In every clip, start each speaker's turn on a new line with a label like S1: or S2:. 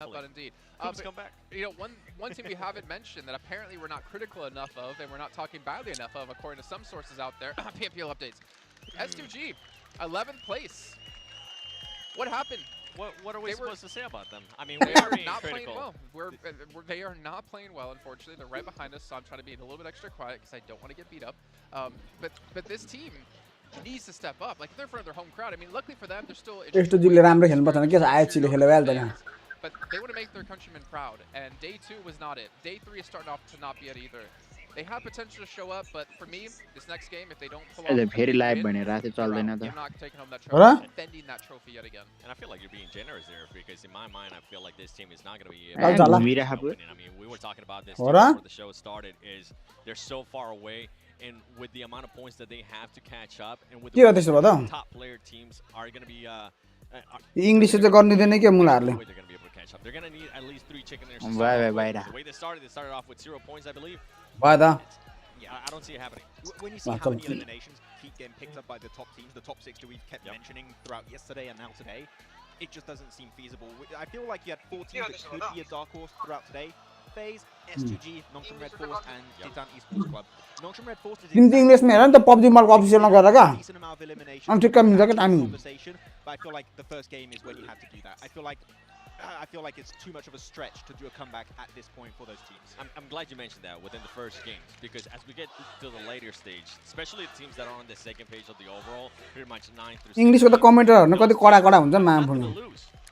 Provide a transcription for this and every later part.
S1: But indeed,
S2: come back.
S1: You know, one team we haven't mentioned that apparently we're not critical enough of, and we're not talking badly enough of, according to some sources out there. PMPL updates. S2G, 11th place. What happened?
S2: What are we supposed to say about them? I mean,
S1: they are not playing well. They are not playing well, unfortunately. They're right behind us, so I'm trying to be a little bit extra quiet because I don't want to get beat up. But this team needs to step up. Like, they're in front of their home crowd. I mean, luckily for them, they're still. But they want to make their countrymen proud, and day 2 was not it. Day 3 is starting off to not be it either. They have potential to show up, but for me, this next game, if they don't pull off, you're not taking home that trophy, defending that trophy yet again.
S2: And I feel like you're being generous there, because in my mind, I feel like this team is not going to be able to win. I mean, we were talking about this before the show started, is they're so far away, and with the amount of points that they have to catch up, and with the top player teams are going to be
S3: English is going to be able
S2: to catch up. They're going to need at least 3 chicken there. The way they started off with 0 points, I believe.
S4: Yeah,
S2: I don't see it happening.
S4: When you see how many eliminations keep getting picked up by the top teams, the top 6 that we've kept mentioning throughout yesterday and now today, it just doesn't seem feasible. I feel like you had 4 teams that could be a dark horse throughout today. FaZe, S2G, Nongshim Red Force, and Titan Esports Club. Nongshim Red Force is
S3: English man, the PUBG mark official na gara ka.
S4: decent amount of eliminations.
S3: I'm taking the timing.
S4: Conversation, but I feel like the first game is when you have to do that. I feel like it's too much of a stretch to do a comeback at this point for those teams.
S2: I'm glad you mentioned that within the first games, because as we get to the later stage, especially the teams that are on the second page of the overall, pretty much 9 through 16,
S3: English with the commenter, no kati kada huncha man bhunu.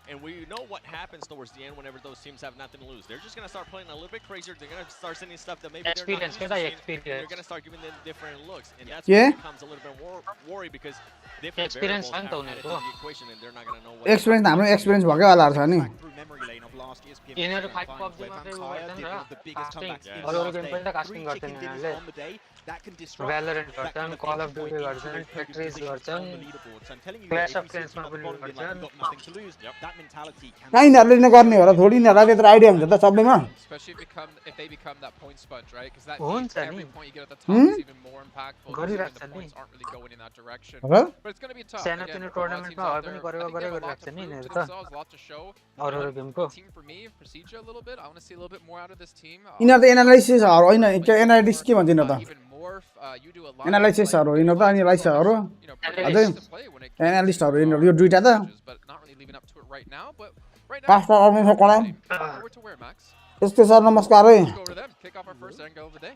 S2: And we know what happens towards the end whenever those teams have nothing to lose. They're just going to start playing a little bit crazier. They're going to start sending stuff that maybe they're not used to seeing. They're going to start giving them different looks. And that's when it becomes a little bit worry, because different variables have added to the equation, and they're not going to know what
S3: Experience हाम्रो experience भकै होला छ नि.
S4: Through memory lane of last year's PMGC
S5: यिनीहरु
S4: finals,
S5: 5 PUBG
S4: where
S5: मात्रै
S4: Vampire
S5: गर्छन्
S4: did one of the biggest comebacks in the
S5: अरू
S4: last
S5: game पनि त
S4: day.
S5: Casting
S4: 3
S5: गर्छन्
S4: chicken dinners
S5: यिनीहरुले
S4: on the day. That can disrupt
S5: Valorant
S4: that
S5: गर्छन्
S4: kind
S5: Call of
S4: of
S5: Duty
S4: into
S5: गर्छन्
S4: those podium
S5: Tetris
S4: positions
S5: गर्छन्
S4: on the leaderboards. I'm telling you,
S5: Clash
S4: if
S5: of
S4: we see a
S5: Clans
S4: team
S5: मा
S4: at the
S5: पनि
S4: bottom being like,
S5: गर्छन्
S4: we've got nothing to lose, that mentality can
S3: Kain यिनीहरुले नगर्ने होला थोडी यिनीहरुलाई त्यत्रो idea हुन्छ त सबैमा.
S1: Especially if they become that point sponge, right? Because that
S5: हुन्छ
S1: means every
S5: नि
S1: point you get at the top is even more impactful. Because
S5: गरिराख्छ
S1: the
S5: नि
S1: points aren't really going in that direction.
S3: Huh?
S1: But it's going to be tough.
S5: सानो
S1: Again,
S5: तिनो
S1: for a lot of teams
S5: टुर्नामेन्टमा
S1: out
S5: हर पनि
S1: there, I think they have a lot
S5: गरिराख्छ
S1: to
S5: नि
S1: prove
S5: यिनीहरु
S1: to
S5: त
S1: themselves, a lot to show.
S5: अरू गेमको
S1: Team for me, Procedure a little bit. I want to see a little bit more out of this team.
S3: यिनीहरु त analysis हरु हैन analytics के भन्छ यिनीहरु त
S1: Even more, you do a lot
S3: analysis हरु यिनीहरु त अनि लाइसहरु अझै एनालिस्ट हरु यिनीहरु यो दुईटा त
S1: but not really living up to it right now. But right now,
S3: पास्टर अर्नु छ कडा
S1: where to wear, Max?
S3: यस्तो सर नमस्कार है.
S1: Let's go over to them. Kick off our first angle of the day.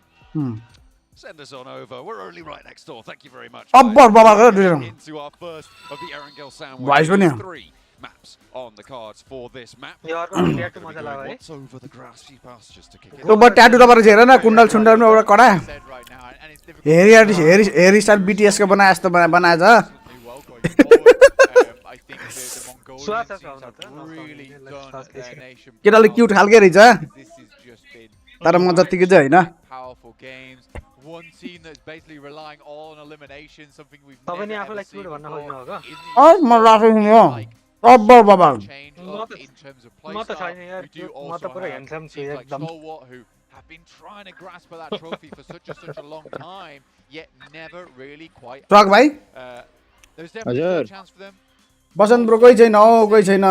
S6: Send us on over. We're only right next door. Thank you very much.
S3: अब्बर बाबा गरे
S6: Into our first of the Erangel
S3: Wise पनि
S6: sandwich. 3 maps on the cards for this map.
S5: यो अर्को player त मजा लाग्यो है
S6: What's over the grassy pastures to kick it
S3: त्यो ब tattoo दबाएर हेर न कुण्डल सुण्डलमा एउटा कडा
S7: said right now, and it's difficult.
S3: हेरी स्टाइल बीटीएस को बनाए जस्तो बनाएछ.
S7: Well going forward. I think the Mongolian
S5: Swat
S7: teams
S5: us
S7: have
S5: out,
S7: really done their nation
S3: केटाले
S7: proud.
S3: क्यूट खालके रहेछ
S7: This has just been
S3: तर म जतिकै चाहिँ हैन.
S7: powerful games. One team that's basically relying all on elimination, something we've
S5: तपाईं नि
S7: never ever
S5: आफूलाई
S7: seen
S5: cute भन्न खोज्नु हो
S7: before.
S5: ग
S3: अ म राखे नि हो अब्बर बाबा
S7: Change
S5: म
S7: up
S5: त-
S7: in terms of
S5: म त
S7: playstyle.
S5: छैन यार
S7: We do
S5: म
S7: also
S5: त पुरा
S7: have
S5: ह्यान्डसम छु
S7: teams like
S5: एकदम
S7: Stalwart who have been trying to grasp for that trophy for such a long time, yet never really quite.
S3: Truck भाइ
S7: There's definitely still a chance for them.
S3: Basant bro कोही छैन हो कोही छैन.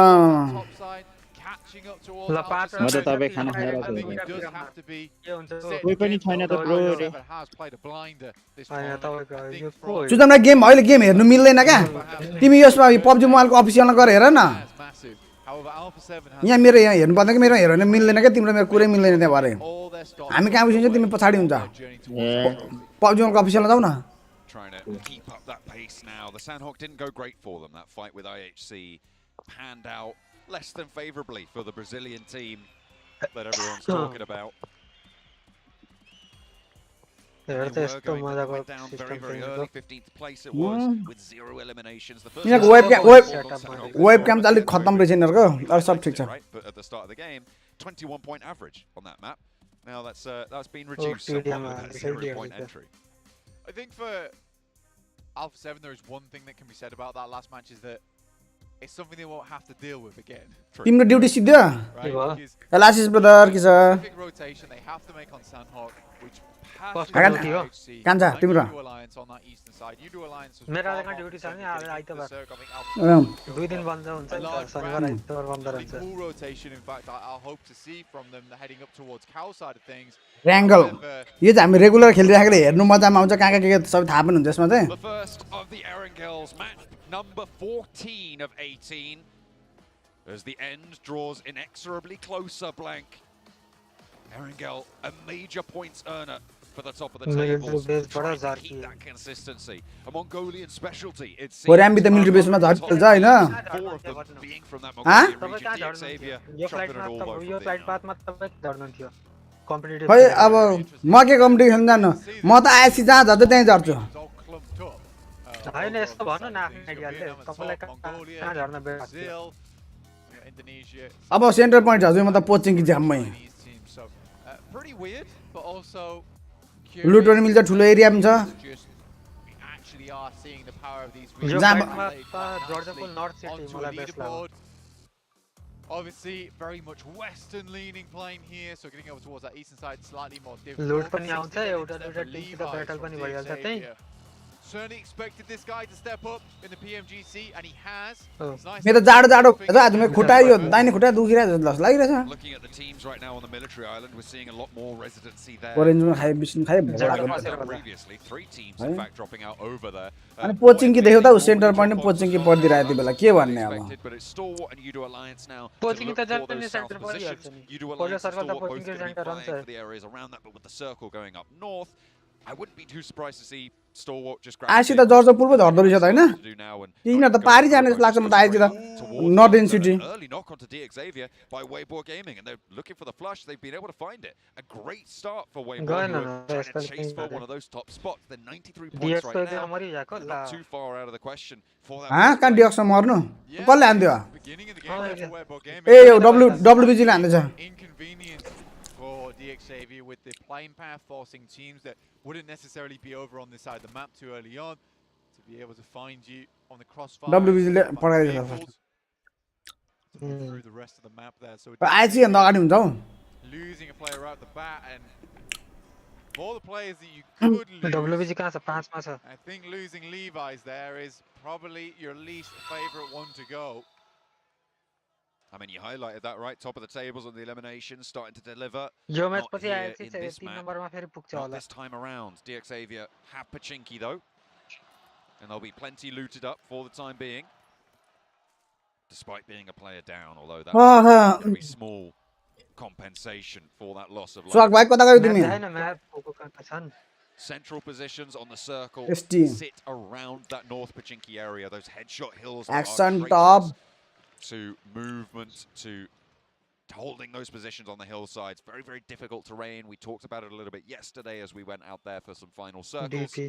S7: Top side, catching up to all
S5: ल
S7: Alpha
S5: पाँच
S7: 7.
S5: म त
S8: तपाईँ खाना खाएर
S7: I think
S8: बस्नु
S7: it does have to be
S5: के हुन्छ
S7: set
S8: कोही पनि
S7: against
S8: छैन त
S7: Alpha
S8: ब्रो रे.
S7: 7 has played a blinder this
S5: Hahn
S7: tournament.
S5: तपाईको
S7: I think
S5: यो
S7: from
S5: को
S3: सुजमलाई गेम अहिले गेम हेर्नु मिल्दैन क्या. तिमी यसमा PUBG मोबाइलको अफिसियलमा गएर हेर न.
S7: that's massive. However, Alpha 7 has
S3: यहाँ मेरो यहाँ हेर्नु पर्दैन कि मेरो हेर्नु भने मिल्दैन क्या तिम्रो मेरो कुरै मिल्दैन त्यहाँ भरे.
S7: all their stock
S3: हामी कहाँ उसिन्छ तिमी पछाडी हुन्छ.
S7: their journey towards the trophy.
S3: PUBG मोबाइलको अफिसियलमा जाऊ न.
S6: Trying to keep up that pace now. The Sandhawk didn't go great for them. That fight with IHC panned out less than favorably for the Brazilian team that everyone's talking about.
S5: हेर त
S6: They were
S5: यस्तो
S6: going
S5: मजाको
S6: went down very,
S5: system
S6: very
S5: थियो
S6: early. 15th place it was with 0 eliminations. The first
S3: यिनीहरुको
S6: one
S3: वेबक्याम
S6: for the
S5: setup
S6: Sandhawk.
S3: वेबक्याम चाहिँ अलिक खत्तम रहेछ यिनीहरुको. अरु सब ठिक छ.
S6: Right, but at the start of the game, 21 point average on that map. Now that's been reduced somewhat with that 0 point entry.
S7: I think for Alpha 7, there is one thing that can be said about that last match is that it's something they won't have to deal with again.
S3: तिम्रो duty सिद्धो.
S7: Right?
S5: Well.
S7: Because
S3: एलासिस brother के छ?
S7: big rotation they have to make on Sandhawk, which
S5: first
S3: Akan-
S5: duty हो
S3: Kanza, Timura.
S5: मेरो आजकल duty छ नि आज आइतबार 2 दिन बन्द हुन्छ नि त शनिबार आइतबार बन्द रहन्छ
S7: Full rotation, in fact, I'll hope to see from them heading up towards Cal side of things.
S3: Wrangle. यो चाहिँ हामी रेगुलर खेलिराखेर हेर्नु मजामा आउँछ कहाँ के सबै थाहा पनि हुन्छ यसमा चाहिँ
S6: The first of the Erangels, match number 14 of 18. As the end draws inexorably closer, Blank. Erangel, a major points earner for the top of the tables, trying to keep that consistency. A Mongolian specialty, it seems.
S3: Korean the military base ma झर्छ हैन
S6: 4 of them being from that Mongolian region. Xavier chopping it all over
S5: यो flight पाथमा तपाईँ झर्नुहुन्थ्यो competitive
S3: खै अब म के कम्पिटिसन जान्नु म त आएपछि जहाँ झर्छ त्यहीँ झर्छु
S5: हैन यस्तो भन्नु न आफ्नो आइडियाले तपाईलाई कहाँ झर्न बेस्ट
S3: अब सेन्टर पोइन्ट झर्छु म त पोचिङ कि झ्याम्मै
S7: Pretty weird, but also
S3: लुट पनि मिल्छ ठुलो एरिया पनि छ
S7: we actually are seeing the power of these
S5: yo
S3: Jam-
S5: फ्लाइटमा त जर्जनको नर्थ सिटी
S7: onto a
S5: मलाई बेस्ट लाग्यो
S7: leaderboard. Obviously, very much western leaning plane here, so getting over towards that eastern side slightly more difficult.
S5: लुट पनि आउँछ एउटा दुईटा Tim त battle पनि भइहाल्छ त्यही
S7: Certainly expected this guy to step up in the PMGC, and he has.
S5: Oh.
S7: It's nice
S3: मेरो
S7: to
S3: जाडो जाडो
S7: see
S3: आज मेरो खुट्टा यो दाहिने खुट्टा दुखिरहेको जस्तो लागिरहेछ
S6: Looking at the teams right now on the military island, we're seeing a lot more residency there.
S3: ओरेन्जमा खाए बिस्नु खाए भोगाको
S6: Previously, 3 teams in fact dropping out over there.
S3: अनि पोचिङ कि देख्यो त उ सेन्टर पोइन्ट पोचिङ कि पर्दिरहेको त्यो बेला के भन्ने अब
S6: But it's Stalwart and Udo Alliance now.
S5: Poaching त
S6: to look
S5: जति
S6: for
S5: पनि
S6: those south
S5: सेन्टर परिहाल्छ
S6: positions.
S5: नि
S6: Udo
S5: पहिलो
S6: Alliance and
S5: सर्कल त
S6: Stalwart
S5: पोचिङ
S6: both
S5: के
S6: going to be
S5: centre
S6: vying
S5: हुन्छ
S6: for the areas around that, but with the circle going up north, I wouldn't be too surprised to see Stalwart just grab.
S3: आइसी त जर्ज पूर्व झर्दो रहेछ त हैन यिनीहरु त पारी जाने जस्तो लाग्छ म त आइसी त northern city
S6: Early knock onto DX Xavier by Weibo Gaming, and they're looking for the flush. They've been able to find it. A great start for Weibo,
S5: Gone,
S6: who are trying to chase for one of those top spots. They're 93 points
S5: dx
S6: right
S5: त
S6: now.
S5: मरिरहेको ल
S6: Not too far out of the question for that.
S3: हा कहाँ dx मर्नु कसले हान्दियो
S7: beginning of the game there for Weibo Gaming.
S3: ए यो डब्ल्युबीजी ले हान्दैछ
S7: Inconvenience for DX Xavier with the plane path forcing teams that wouldn't necessarily be over on this side of the map too early on to be able to find you on the crossfire.
S3: WBG ले पढाइदिन्छ
S7: vehicles. To move through the rest of the map there. So
S3: आइसी भन्दा अगाडि हुन्छ हौ
S7: losing a player right at the bat, and of all the players that you could lose,
S5: डब्ल्युबीजी कहाँ छ 5 मा छ
S7: I think losing Levi's there is probably your least favorite one to go.
S6: I mean, you highlighted that right, top of the tables on the eliminations, starting to deliver.
S5: Yo match
S6: Not
S5: पछि
S6: here
S5: आएपछि
S6: in
S5: चाहिँ
S6: this
S5: 3
S6: map.
S5: नम्बरमा फेरि पुग्छ
S6: Not
S5: होला
S6: this time around. DX Xavier have Pachinki though, and there'll be plenty looted up for the time being, despite being a player down. Although that's going to be small compensation for that loss of
S3: swag
S6: life.
S3: भाइ कता गयो तिमी
S5: हैन map पुगो कहाँ छन्
S6: Central positions on the circle
S3: ST.
S6: sit around that North Pachinki area. Those headshot hills that are
S3: Action
S6: traitors
S3: top.
S6: to movement, to holding those positions on the hillsides. Very, very difficult terrain. We talked about it a little bit yesterday as we went out there for some final circles.
S5: DP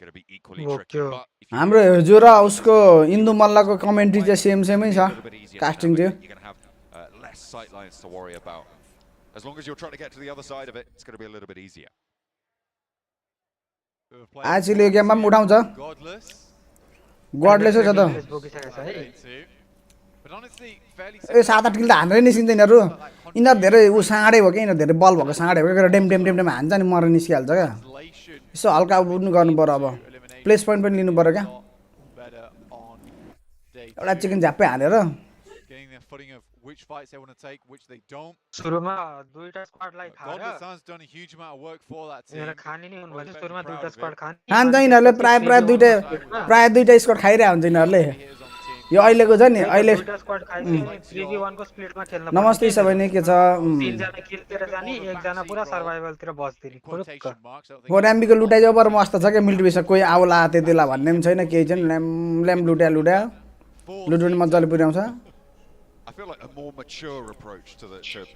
S6: Going to be equally
S5: Okay.
S6: tricky. But if you
S3: हाम्रो हिजो र उसको इन्दु मल्लको commentary चाहिँ सेमै छ
S6: a little bit easier to
S3: casting थियो
S6: navigate, you're going to have less sight lines to worry about. As long as you're trying to get to the other side of it, it's going to be a little bit easier.
S3: आइसीले यो गेममा पनि उठाउँछ
S7: Godless.
S3: गडले छ त
S5: बोकिसकेको छ है
S7: They too. But honestly, fairly
S3: ए 7-8 किल त हान्दै निस्किन्छ यिनीहरू यिनीहरू धेरै ऊ साँडै हो कि यिनीहरू धेरै बल भएको साँडै हो कि डेम डेम डेम डेम हान्छ नि मरेर निस्किहाल्छ क्या
S7: isolation
S3: यसो हल्का उड्नु गर्नु पर्यो अब प्लेस पोइन्ट पनि लिनु पर्यो क्या
S7: better on day
S3: एउटा
S7: two.
S3: चिकन झ्याप्पै हानेर
S7: Getting the footing of which fights they want to take, which they don't.
S5: सुरुमा दुईटा स्क्वाडलाई खाएर
S7: Godless has done a huge amount of work for that team.
S5: यिनीहरू खाने नि हुनु भने सुरुमा दुईटा स्क्वाड खाने
S3: खान्छ यिनीहरूले प्राय दुईटा स्कोर खाइरहेको हुन्छ यिनीहरूले
S7: Hitters on the team.
S3: यो अहिलेको छ नि अहिले
S5: दुईटा स्क्वाड खाइसक्यो 3v1 को स्प्लिटमा खेल्न
S3: नमस्ते सबै नै के छ
S5: तीनजना किलतिर जाने एकजना पुरा सर्भाइभलतिर बस्दिने
S7: Quotation marks. I don't think
S3: गोराम्बीको लुटाइ जबर मस्त छ क्या मिलिट्री बेस कोही आउला त्यतिला भन्ने पनि छैन केही छैन ल्याम लुट्या लुट पनि मजाले पुर्याउँछ
S6: I feel like a more mature approach to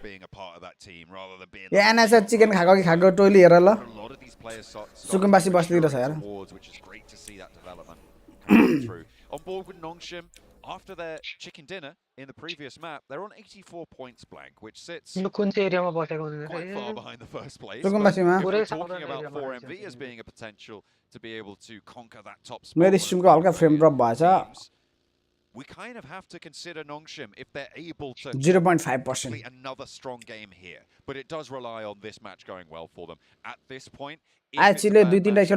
S6: being a part of that team rather than being.
S3: A NSS chicken खाएको कि खाएको टोइली हेर ल
S6: A lot of these players
S3: सुकुम्बासी बस्तीतिर छ यार
S6: towards, which is great to see that development coming through. On board with Nongshim, after their chicken dinner in the previous map, they're on 84 points blank, which sits
S5: यो कुन चाहिँ एरियामा बसेको
S6: quite far
S5: हुनुहुन्छ
S6: behind the first place.
S3: सुकुम्बासीमा
S6: If we're
S5: Pure
S6: talking
S5: southern
S6: about
S5: area ma
S6: 4MV
S5: रहन्छ
S6: as being a potential to be able to conquer that top spot.
S3: मेरो स्ट्रिमको हल्का frame drop भएछ
S6: we kind of have to consider Nongshim if they're able to
S3: 0.5%.
S6: complete another strong game here. But it does rely on this match going well for them. At this point,
S3: actually 2-3 टा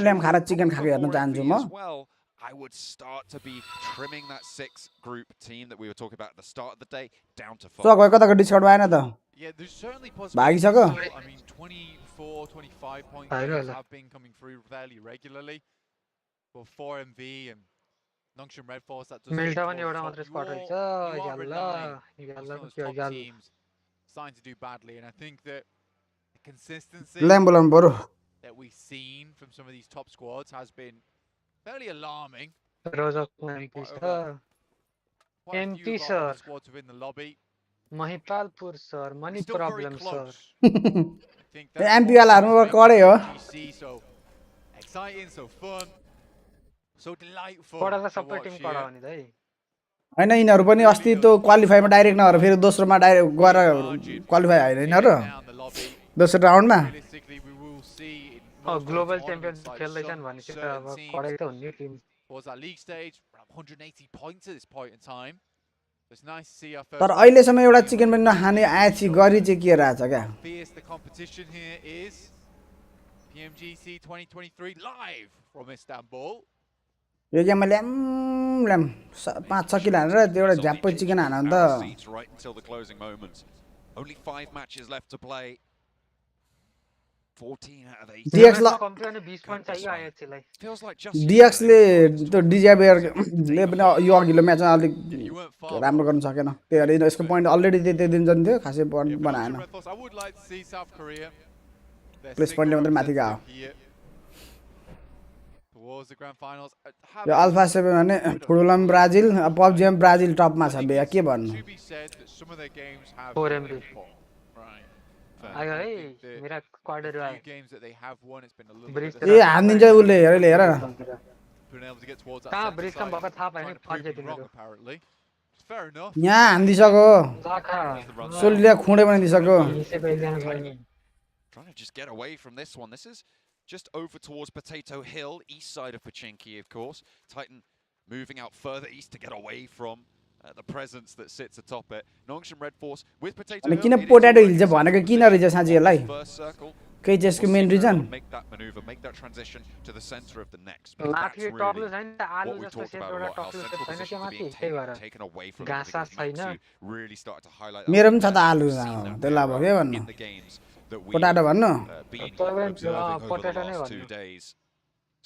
S3: lime खारा chicken खाएको हेर्न चाहन्छु म
S6: well, I would start to be trimming that 6-group team that we were talking about at the start of the day down to 5.
S3: सो गयो कताको discard आएन त
S7: Yeah, there's certainly
S3: भागिसक्यो
S7: possibilities. I mean, 24, 25 point games have been coming through fairly regularly. For 4MV and Nongshim Red Force, that does
S5: Milta
S7: seem
S5: पनि एउटा
S7: towards
S5: मात्र
S7: top.
S5: Spot
S7: You
S5: रहेछ
S7: are
S5: Yalla
S7: relying on
S5: Yalla
S7: those
S5: त्यो
S7: top
S5: Yalla
S7: teams starting to do badly, and I think that the consistency
S3: lime बोलाउनु पर्यो
S7: that we've seen from some of these top squads has been fairly alarming.
S5: रोजक MP sir
S7: Quite a
S5: MP
S7: few of our
S5: sir.
S7: other squads within the lobby.
S5: Mahipalpur sir money
S7: Still very
S5: problem sir
S7: close. I think that's
S3: MP
S7: what
S3: वालाहरु
S7: makes
S3: कडै हो
S7: PMGC so exciting, so fun, so delightful
S5: कडा त
S7: to
S5: सबै
S7: watch
S5: Tim कडा
S7: here.
S5: हो नि त है
S3: हैन यिनीहरु पनि अस्ति त्यो क्वालिफाईमा डाइरेक्ट नभएर फेरि दोस्रोमा डाइरेक्ट गएर क्वालिफाई हैन र
S7: Down the lobby.
S3: दोस्रो राउन्डमा
S7: Realistically, we will see in most of the
S5: global
S7: tournaments,
S5: champion
S7: like
S5: खेल्दैछन् भने चाहिँ त अब
S7: certain teams
S5: कडै त हुने team
S7: towards that league stage, around 180 points at this point in time. So it's nice to see our first.
S3: तर अहिलेसम्म एउटा चिकन पनि नखाने आएछि गरी चाहिँ के रहेछ क्या
S7: Fierce the competition here is. PMGC 2023 live from Istanbul.
S3: यो गेममा ल्याम ल्याम 5-6 किलो हानेर त्यो एउटा झ्याप्पै चिकन हान भने त
S6: Seats right until the closing moments. Only 5 matches left to play. 14 out of 18.
S3: DX ल
S5: कम्ती अनि 20 पॉइन्ट चाहियो आइएचलाई
S6: Feels like just
S3: DX ले त्यो डिजाबियरले पनि यो अघिल्लो म्याचमा अलिक
S7: You weren't far.
S3: राम्रो गर्न सकेन त्यही भएर यसको पोइन्ट अलरेडी त्यही दिन थियो खासै
S7: Yeah,
S3: बनाएन
S7: Red Force, I would like to see South Korea. Their
S3: Plus point
S7: single
S3: ले माथि गयो
S7: representative here towards the grand finals.
S3: Yo alpha 7 भने फुटबलमा ब्राजिल पबजीमा ब्राजिल टपमा छ बे के भन्नु
S7: To be said that some of their games have
S5: 4MB.
S7: been poor. Right.
S5: आयो
S7: I
S5: है
S7: think that
S5: मेरा क्वार्टर
S7: the
S5: आयो
S7: few games that they have won, it's been a little
S5: Bridge
S7: bit
S3: ए हान्दिन्छ उसले हेर हेर
S7: been able to get towards that
S5: कहाँ
S7: center
S5: bridge कम
S7: side,
S5: भएको थाहा पाएन
S7: trying to prove
S5: फर्जे
S7: me wrong
S5: तिनीहरू
S7: apparently. Fair enough.
S3: यहाँ हान्दिसक्यो
S5: जाखा
S3: सोलीले खुँडे बनाइदिसक्यो
S5: मिसेको एकजना छैन
S6: trying to just get away from this one. This is just over towards Potato Hill, east side of Pachinki, of course. Titan moving out further east to get away from the presence that sits atop it. Nongshim Red Force with Potato
S3: अनि
S6: Hill.
S3: किन
S6: it is
S3: potato
S6: already
S3: हिल चाहिँ भनेको
S6: second
S3: किन रहेछ साँच्चै
S6: position
S3: यसलाई
S6: on the first circle.
S3: केही चाहिँ यसको
S6: We'll
S3: main
S6: see if they're
S3: region
S6: able to make that maneuver, make that transition to the center of the next. But that's
S5: माथि
S6: really
S5: टप्लु छैन
S6: what
S5: आलु
S6: we
S5: जस्तो
S6: talked
S5: सेप
S6: about a
S5: एउटा
S6: lot. How
S5: टप्लु
S6: central
S5: छैन
S6: positions
S5: क्या
S6: are
S5: माथि
S6: being
S5: त्यही भएर
S6: taken away from them
S5: घाँस
S6: because
S5: छैन
S6: Matsu really started to highlight that.
S3: मेरो पनि छ त
S6: We've
S3: आलु
S6: seen that
S3: त्यसलाई अब के
S6: power
S3: भन्नु
S6: in the games that we
S3: potato भन्नु
S6: been
S5: Potato
S6: observing over the
S5: नै
S6: last
S5: भन्नु
S6: 2 days.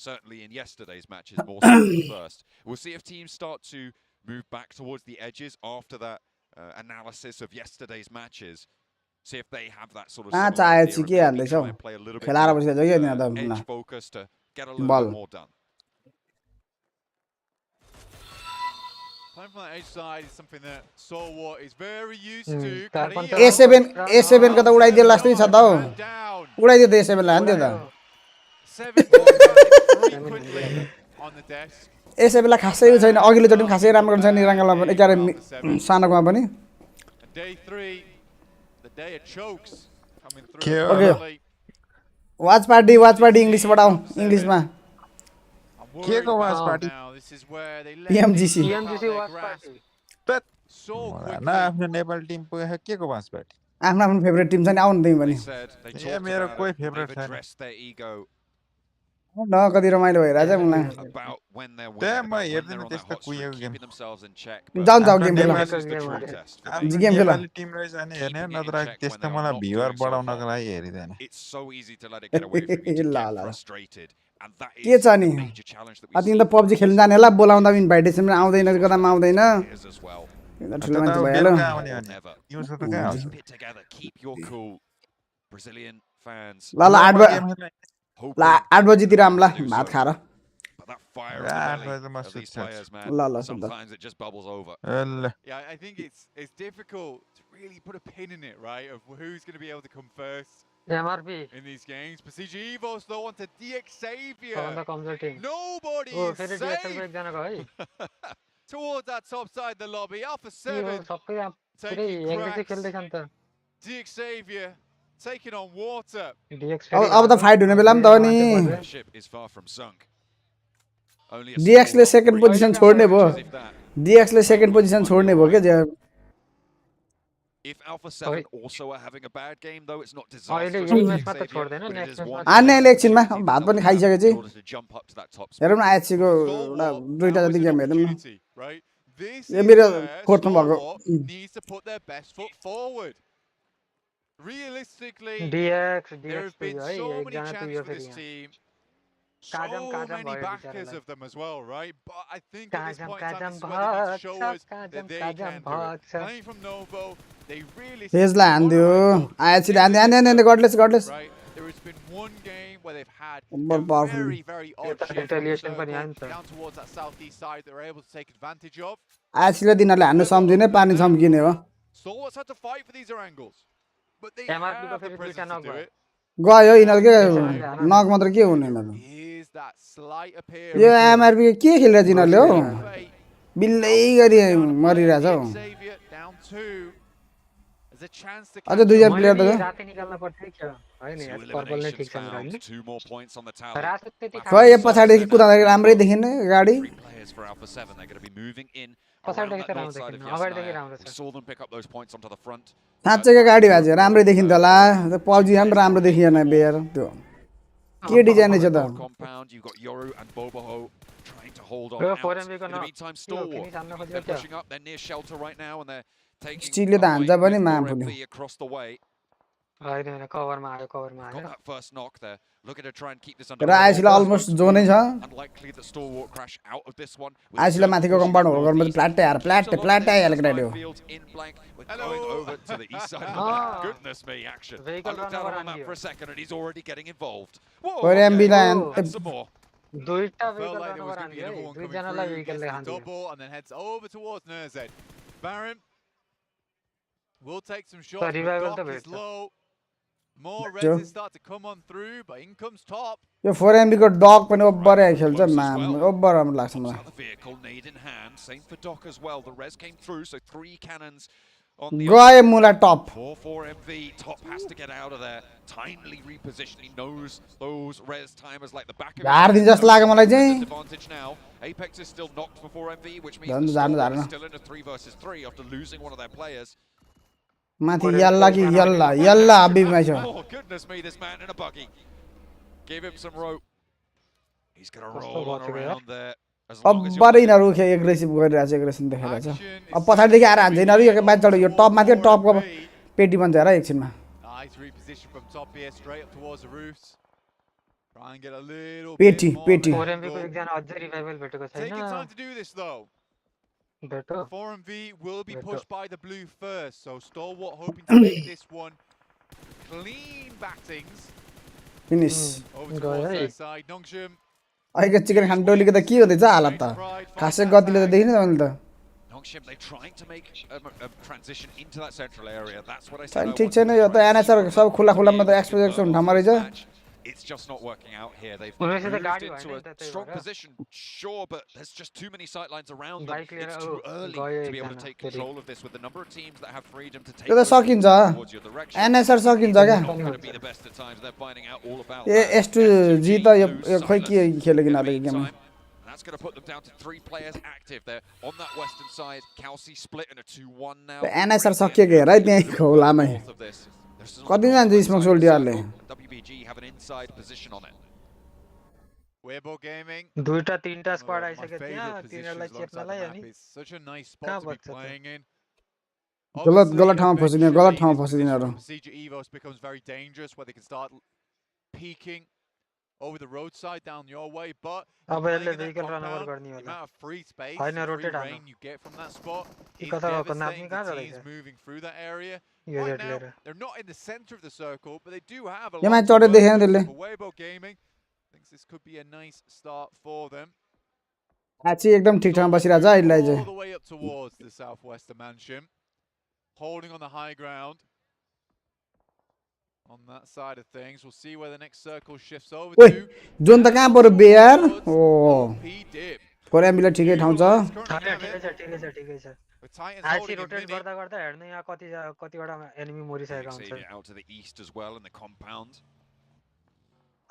S6: Certainly in yesterday's matches, more so than the first. We'll see if teams start to move back towards the edges after that analysis of yesterday's matches. See if they have that sort of
S3: कहाँ
S6: similar
S3: चाहे
S6: idea
S3: चाहिँ
S6: and
S3: के
S6: maybe
S3: हान्दैछौ
S6: try and play a little bit
S3: खेलाएर
S6: more,
S3: बसेको छ क्या त्यहाँ
S6: edge
S3: त
S6: focus to get a little
S3: Ball.
S6: bit more done.
S7: Playing from that edge side is something that Solwar is very used to.
S5: चार
S7: Korea
S5: पाँच
S3: A7 को त उडाइदियो जस्तै छ त हौ
S7: down.
S3: उडाइदियो त A7 लाई हान्दियो त
S7: 7 frequently on the desk.
S3: A7 लाई खासै उ छैन अघिल्लोचोटि पनि खासै राम्रो गर्छ नि रङ्गला पनि 11 सानोमा पनि
S7: And day 3, the day of chokes coming through.
S8: Okay.
S7: early.
S3: Watch party इङ्ग्लिसबाट आऊ इङ्ग्लिसमा
S7: I'm worried
S8: go watch
S7: about
S8: party?
S7: now. This is where they let
S3: PMGC.
S7: things slip out
S5: PMGC
S7: their
S5: watch
S7: grasp
S8: But
S7: so quickly.
S8: न आफ्नो Nepal Tim पुगेको के को बाँस party
S3: आफ्नो आफ्नो फेभरेट टिम छ नि आउनु तिमी पनि
S6: They said they
S8: Yeah,
S6: talked
S8: मेरो
S6: about
S8: कोही
S6: it.
S8: favorite
S6: They've
S8: छैन।
S6: addressed their ego
S3: न कति रमाइलो भइरहेछ मलाई
S6: about when they're
S8: Damn,
S6: winning,
S8: my
S6: when
S8: हेर्दैन
S6: they're on that
S8: त्यस्तो
S6: hot streak,
S8: कुहिएको
S6: keeping
S8: game।
S6: themselves in check.
S3: जाउँ जाउँ
S8: आफ्नो
S3: गेम खेल
S8: Nepali
S6: This is the true
S5: game
S6: test for
S8: आफ्नो
S6: them.
S3: game खेल।
S8: नेपाली टिम रहेछ भने हेर्ने नत्र त्यस्तो मलाई भ्युवर बढाउनको लागि हेरिँदैन
S6: It's so easy to let it get away from you, to
S3: ल,
S6: get
S3: ल।
S6: frustrated, and that
S3: के
S6: is
S3: छ
S6: a
S3: नि
S6: major challenge that we
S3: तिमी
S6: see
S3: त पब्जी खेल्न जानेलाई बोलाउँदा पनि इन्भाइटेसन पनि आउँदैन कतामा आउँदैन
S6: players as well.
S3: ठुलो
S8: त्यो त
S3: मान्छे
S8: अब
S3: भइहाल्यो
S8: बेलुका आउने भने
S6: Never.
S8: दिउँसो त कहाँ आउँछ
S6: Keep it together, keep your cool. Brazilian fans
S3: ल ल 8
S8: गेम खेल्न
S6: hoping
S3: ल 8 बजीतिर आउँला
S6: to do
S3: भात
S6: so.
S3: खाएर
S6: But that fire in
S8: Ah,
S6: the belly
S8: but must
S6: of these
S8: have
S6: players, man,
S3: La, la, सुन्दा।
S6: sometimes it just bubbles over.
S8: ल
S7: Yeah, I think it's difficult to really put a pin in it, right? Of who's going to be able to come first
S5: MRP
S7: in these games. Precision Evos though onto DX
S5: सबभन्दा
S7: Xavier.
S5: कमजोर Tim
S7: Nobody
S5: O
S7: is
S5: फेरि डिएक्सएल को
S7: safe
S5: एकजनाको है
S7: towards that top side of the lobby. Alpha
S5: के हो
S7: 7,
S5: सबै पुरै
S7: taking
S5: एग्रेसिभ
S7: cracks.
S5: खेल्दैछन् त
S7: DX Xavier taking on water.
S5: Dx
S3: अब त फाइट हुने बेला पनि त हो नि
S6: The ship is far from sunk. Only a
S3: DX ले
S6: small
S3: second
S6: operation
S3: position छोड्ने भयो।
S6: as if that
S3: DX ले सेकेन्ड पोजिसन छोड्ने भयो के जे
S6: If Alpha 7 also are having a bad game, though, it's not
S5: अहिले
S6: disastrous.
S5: यही
S6: for
S5: म्याचमा त
S6: Xavier,
S5: छोड्दैन
S6: but it
S5: next
S6: is
S5: म्याचमा
S6: one
S3: आने
S6: less
S3: एकछिनमा
S6: opportunity
S3: भात
S6: that
S3: पनि
S6: they'll have
S3: खाइसकेपछि
S6: in order to jump up to that top spot.
S3: हेरौँ न आइएचसी को एउटा दुईटा जति गेम हेरौँ न
S7: Opportunity, right? This
S3: yo
S7: is
S3: मेरो
S7: where
S3: कोर्टमा भएको
S7: Stalwart needs to put their best foot forward. Realistically,
S5: DX
S7: there have been
S5: है
S7: so many
S5: एकजना
S7: chances
S5: यो
S7: for
S5: फेरि
S7: this
S5: यहाँ
S7: team,
S5: काजम
S7: so
S5: काजम
S7: many
S5: भयो
S7: backers
S5: बिचारालाई
S7: of them as well, right? But I think at this
S5: काजम
S7: point in time,
S5: काजम
S7: this is where they need to show us
S5: काजम
S7: that they
S5: काजम
S7: can do it.
S5: भन्छ
S7: Playing from Novo, they really
S3: फेजलाई हान्दियो आइएचसी हान्दियो गडलेस गडलेस
S7: right? There has been one game where they've had
S3: More
S7: a
S3: powerful.
S7: very, very odd
S5: It's a
S7: shift from the
S5: retaliation पनि
S7: circle
S5: आयो नि त
S7: down towards that southeast side that they're able to take advantage of.
S3: आइएचसीले तिनीहरूले हान्नु सम्झिने पानी सम्झिने हो
S7: Stalwart's had to fight for these angles, but they
S5: MRP को
S7: have the
S5: फेरि
S7: presence
S5: दुईटा
S7: to do
S5: नक
S7: it.
S3: गयो यिनीहरू के नक मात्र के हुने यिनीहरू
S7: Is that slight
S3: yo
S7: appearance
S3: MRP के खेलिरहेछ यिनीहरूले हो
S7: of fate?
S3: बिल्लै गरी मरिरहेछ हौ
S7: Xavier down 2. There's a chance to
S3: अझ
S7: catch
S3: दुईजना
S7: up.
S3: प्लेयर त छ
S5: राति निकाल्न पर्छ क्या हैन
S6: Two
S5: यार पर्पल नै
S6: eliminations
S5: ठीक छ मेरो
S6: found,
S5: Hahn
S6: 2 more points on the tally.
S5: रात त्यति
S3: खै यो पछाडिदेखि कुदाउँदाखेरि राम्रै देखिने गाडी
S6: 3 players for Alpha 7. They're going to be moving in around
S5: पछाडिदेखि
S6: that
S5: त
S6: north
S5: राम्रो
S6: side of
S5: देखिन्न अगाडिदेखि
S6: Yasnaya.
S5: राम्रो
S6: We
S5: छ
S6: saw them pick up those points onto the front.
S3: साँच्चैको गाडी भएको चाहिँ राम्रै देखिन्थ्यो होला पब्जी पनि राम्रो देखिएन बेयर त्यो के डिजाइन छ त
S6: Compound, you've got Yoru and Boboho trying to hold on
S5: Yo,
S6: out.
S5: 4MV
S6: In the meantime, Stalwart,
S5: finish हान्न खोज्यो
S6: they're
S5: क्या
S6: pushing up. They're near shelter right now, and they're taking
S3: स्टिलले त हान्छ
S6: the
S3: पनि
S6: fight
S3: मा
S6: with
S3: पुग्यो
S6: 4MV across the way.
S5: हैन हैन कभरमा आयो
S6: Got that first knock there. Looking to try and keep this under
S3: र आइएचसीलाई अलमोस्ट जोनै छ
S6: Unlikely that Stalwart crash out of this one.
S3: आइएचसीलाई माथिको कम्पाउन्ड होल गर्नु प्लाट्टै आएर प्लाट्टै हालेको राइडियो
S6: Fields in blank. We're going over to the east side of the map. Goodness me, action. I
S5: Vehicle
S6: looked out
S5: runner
S6: on the map for a second and he's already getting involved. Whoa,
S3: four एमबीलाई
S6: and some more.
S5: दुईटा
S7: Felt
S5: vehicle
S7: like there was
S5: रनवर
S7: going to be
S5: हान्दियो
S7: another
S5: है
S7: one coming
S5: दुईजनालाई
S7: through,
S5: भेहिकलले
S7: gets the
S5: हान्दियो
S7: double, and then heads over towards Nurzed. Baron will take some
S5: त
S7: shots, but
S5: revival त
S7: Doc is
S5: भेट्छ
S7: low. More
S3: Sure.
S7: reses start to come on through, but in comes top.
S3: यो four एमबीको डग पनि ओभरै खेल्छ over राम्रो लाग्छ
S6: Pops
S3: मलाई
S6: out the vehicle, nade in hand. Same for Doc as well. The res came through, so 3 cannons on the
S3: गए मुला टप
S6: 4-4 MV. Top has to get out of there. Timely reposition. He knows those res timers like the back of
S3: झार दिन जस्तो लाग्यो मलाई चाहिँ
S6: advantage now. Apex is still knocked for 4MV, which means
S3: झन्
S6: the
S3: झार्नु
S6: Stalwart
S3: झार्नु
S6: is still in a 3 versus 3 after losing one of their players.
S3: माथि Yalla कि Yalla Yalla अबिमा छ
S6: Oh, goodness me, this man in a buggy. Give him some rope. He's going to roll on around there. As long as
S3: अब्बरै यिनीहरू aggressive गरिरहेछ aggression देखाइरहेछ अब पछाडिदेखि आएर हान्छ यिनीहरू यो bike चढ्यो यो टपमा थियो टपको पेटी बन्छ हेर एकछिनमा
S7: Nice reposition from top here, straight up towards the roofs. Try and get a little
S3: Petty,
S7: bit more
S3: petty.
S7: of an
S5: 4MV को
S7: angle.
S5: एकजना अझै रिभाइभल भेटेको
S7: Taking
S5: छैन
S7: time to do this though.
S5: भेटो
S7: 4MV will be
S5: Better.
S7: pushed by the blue first, so Stalwart hoping to make this one clean battings
S3: finish
S7: over
S5: Go
S7: towards
S5: ahead.
S7: their side. Nongshim,
S3: अहिले chicken Khan टोलीको त के हुँदैछ हालत त खासै गतिले त देखिन मैले त
S6: Nongshim, they're trying to make a transition into that central area. That's what I said.
S3: छैन ठिक छैन यो त एनएसआर सब खुला खुलामा त एक्सपोजर ठाउँमा रहेछ
S6: It's just not working out here. They've
S5: उनीहरुसित
S6: moved
S5: गाडी
S6: into
S5: भएन
S6: a
S5: नि त त्यही
S6: strong
S5: भएर।
S6: position, sure, but there's just too many sightlines around them.
S5: Bike लिएर
S6: It's too early
S5: गयो
S6: to be able to
S5: एकजना
S6: take
S5: फेरि।
S6: control of this with the number of teams that have freedom to take
S3: त्यो त
S6: those
S3: सकिन्छ
S6: towards your direction.
S3: NSR सकिन्छ क्या
S6: Not going to be the best at times. They're finding out all about
S3: ए
S6: that.
S3: S two G त यो खोइ के खेल्यो
S6: In the
S3: किन game
S6: meantime, that's going to put them down to 3 players active. They're on that western side. Kelsey split in a 2-1 now.
S3: NSR सकिएको हेर है त्यहीँ खोलामै
S6: North of this. There's still
S3: कति
S6: the
S3: जान्छ
S6: north
S3: smoke
S6: side of the
S3: सोल्डियरले
S6: circle. WBG have an inside position on it.
S7: Weibo Gaming.
S5: दुईटा तीनटा
S7: One
S5: squad
S7: of my
S5: आइसक्यो
S7: favourite
S5: त्यहाँ
S7: positions
S5: तिनीहरुलाई
S7: alongside the
S5: चेप्नलाई
S7: map.
S5: अनि
S7: It's such a nice
S5: कहाँ
S7: spot to be
S5: बच्छ त?
S7: playing in.
S3: गलत
S7: Obviously,
S3: गलत ठाउँमा फसिदिने गलत
S7: eventually
S3: ठाउँमा
S7: this
S3: फसिदिने
S7: position
S3: यिनीहरू
S7: from Procedure Evos becomes very dangerous, where they can start peeking over the roadside down your way, but
S5: अब
S7: playing
S5: यसले
S7: in that
S5: भेहिकल रनओभर
S7: compound,
S5: गर्ने
S7: the
S5: होला
S7: amount of free space,
S5: होइन,
S7: and free
S5: rotate हाल्नु।
S7: reign you get from that spot is
S5: कता गएको
S7: devastating
S5: नाप्ने कहाँ
S7: to
S5: रहेछ
S7: teams moving through that area.
S5: Yo
S7: Right
S5: jet
S7: now,
S5: लिएर
S7: they're not in the center of the circle, but they do have a
S3: यहाँ
S7: lot
S3: माथि
S7: to
S3: चढेर
S7: work
S3: देखेन
S7: with.
S3: त्यसले
S7: For Weibo Gaming, thinks this could be a nice start for them.
S3: आज चाहिँ एकदम ठिक ठाउँमा बसिरहेछ
S7: Stalwart
S3: अहिले
S7: all
S3: चाहिँ
S7: the way up towards the southwestern mansion, holding on the high ground. On that side of things, we'll see where the next circle shifts over
S3: ओइ
S7: to.
S3: Zone त कहाँ पऱ्यो बेयर ओ
S7: OP dip.
S3: फोर एमबीलाई ठिकै ठाउँ छ
S7: Duel is currently
S5: होइन
S7: have it,
S5: ठिकै छ ठिकै छ
S7: with Titans
S5: आइसी
S7: holding a
S5: रोटेट
S7: mini.
S5: गर्दा गर्दा हेर्नु यहाँ कतिवटा एनिमी मरिसकेका
S6: Xavier
S5: हुन्छन्
S6: out to the east as well in the compound.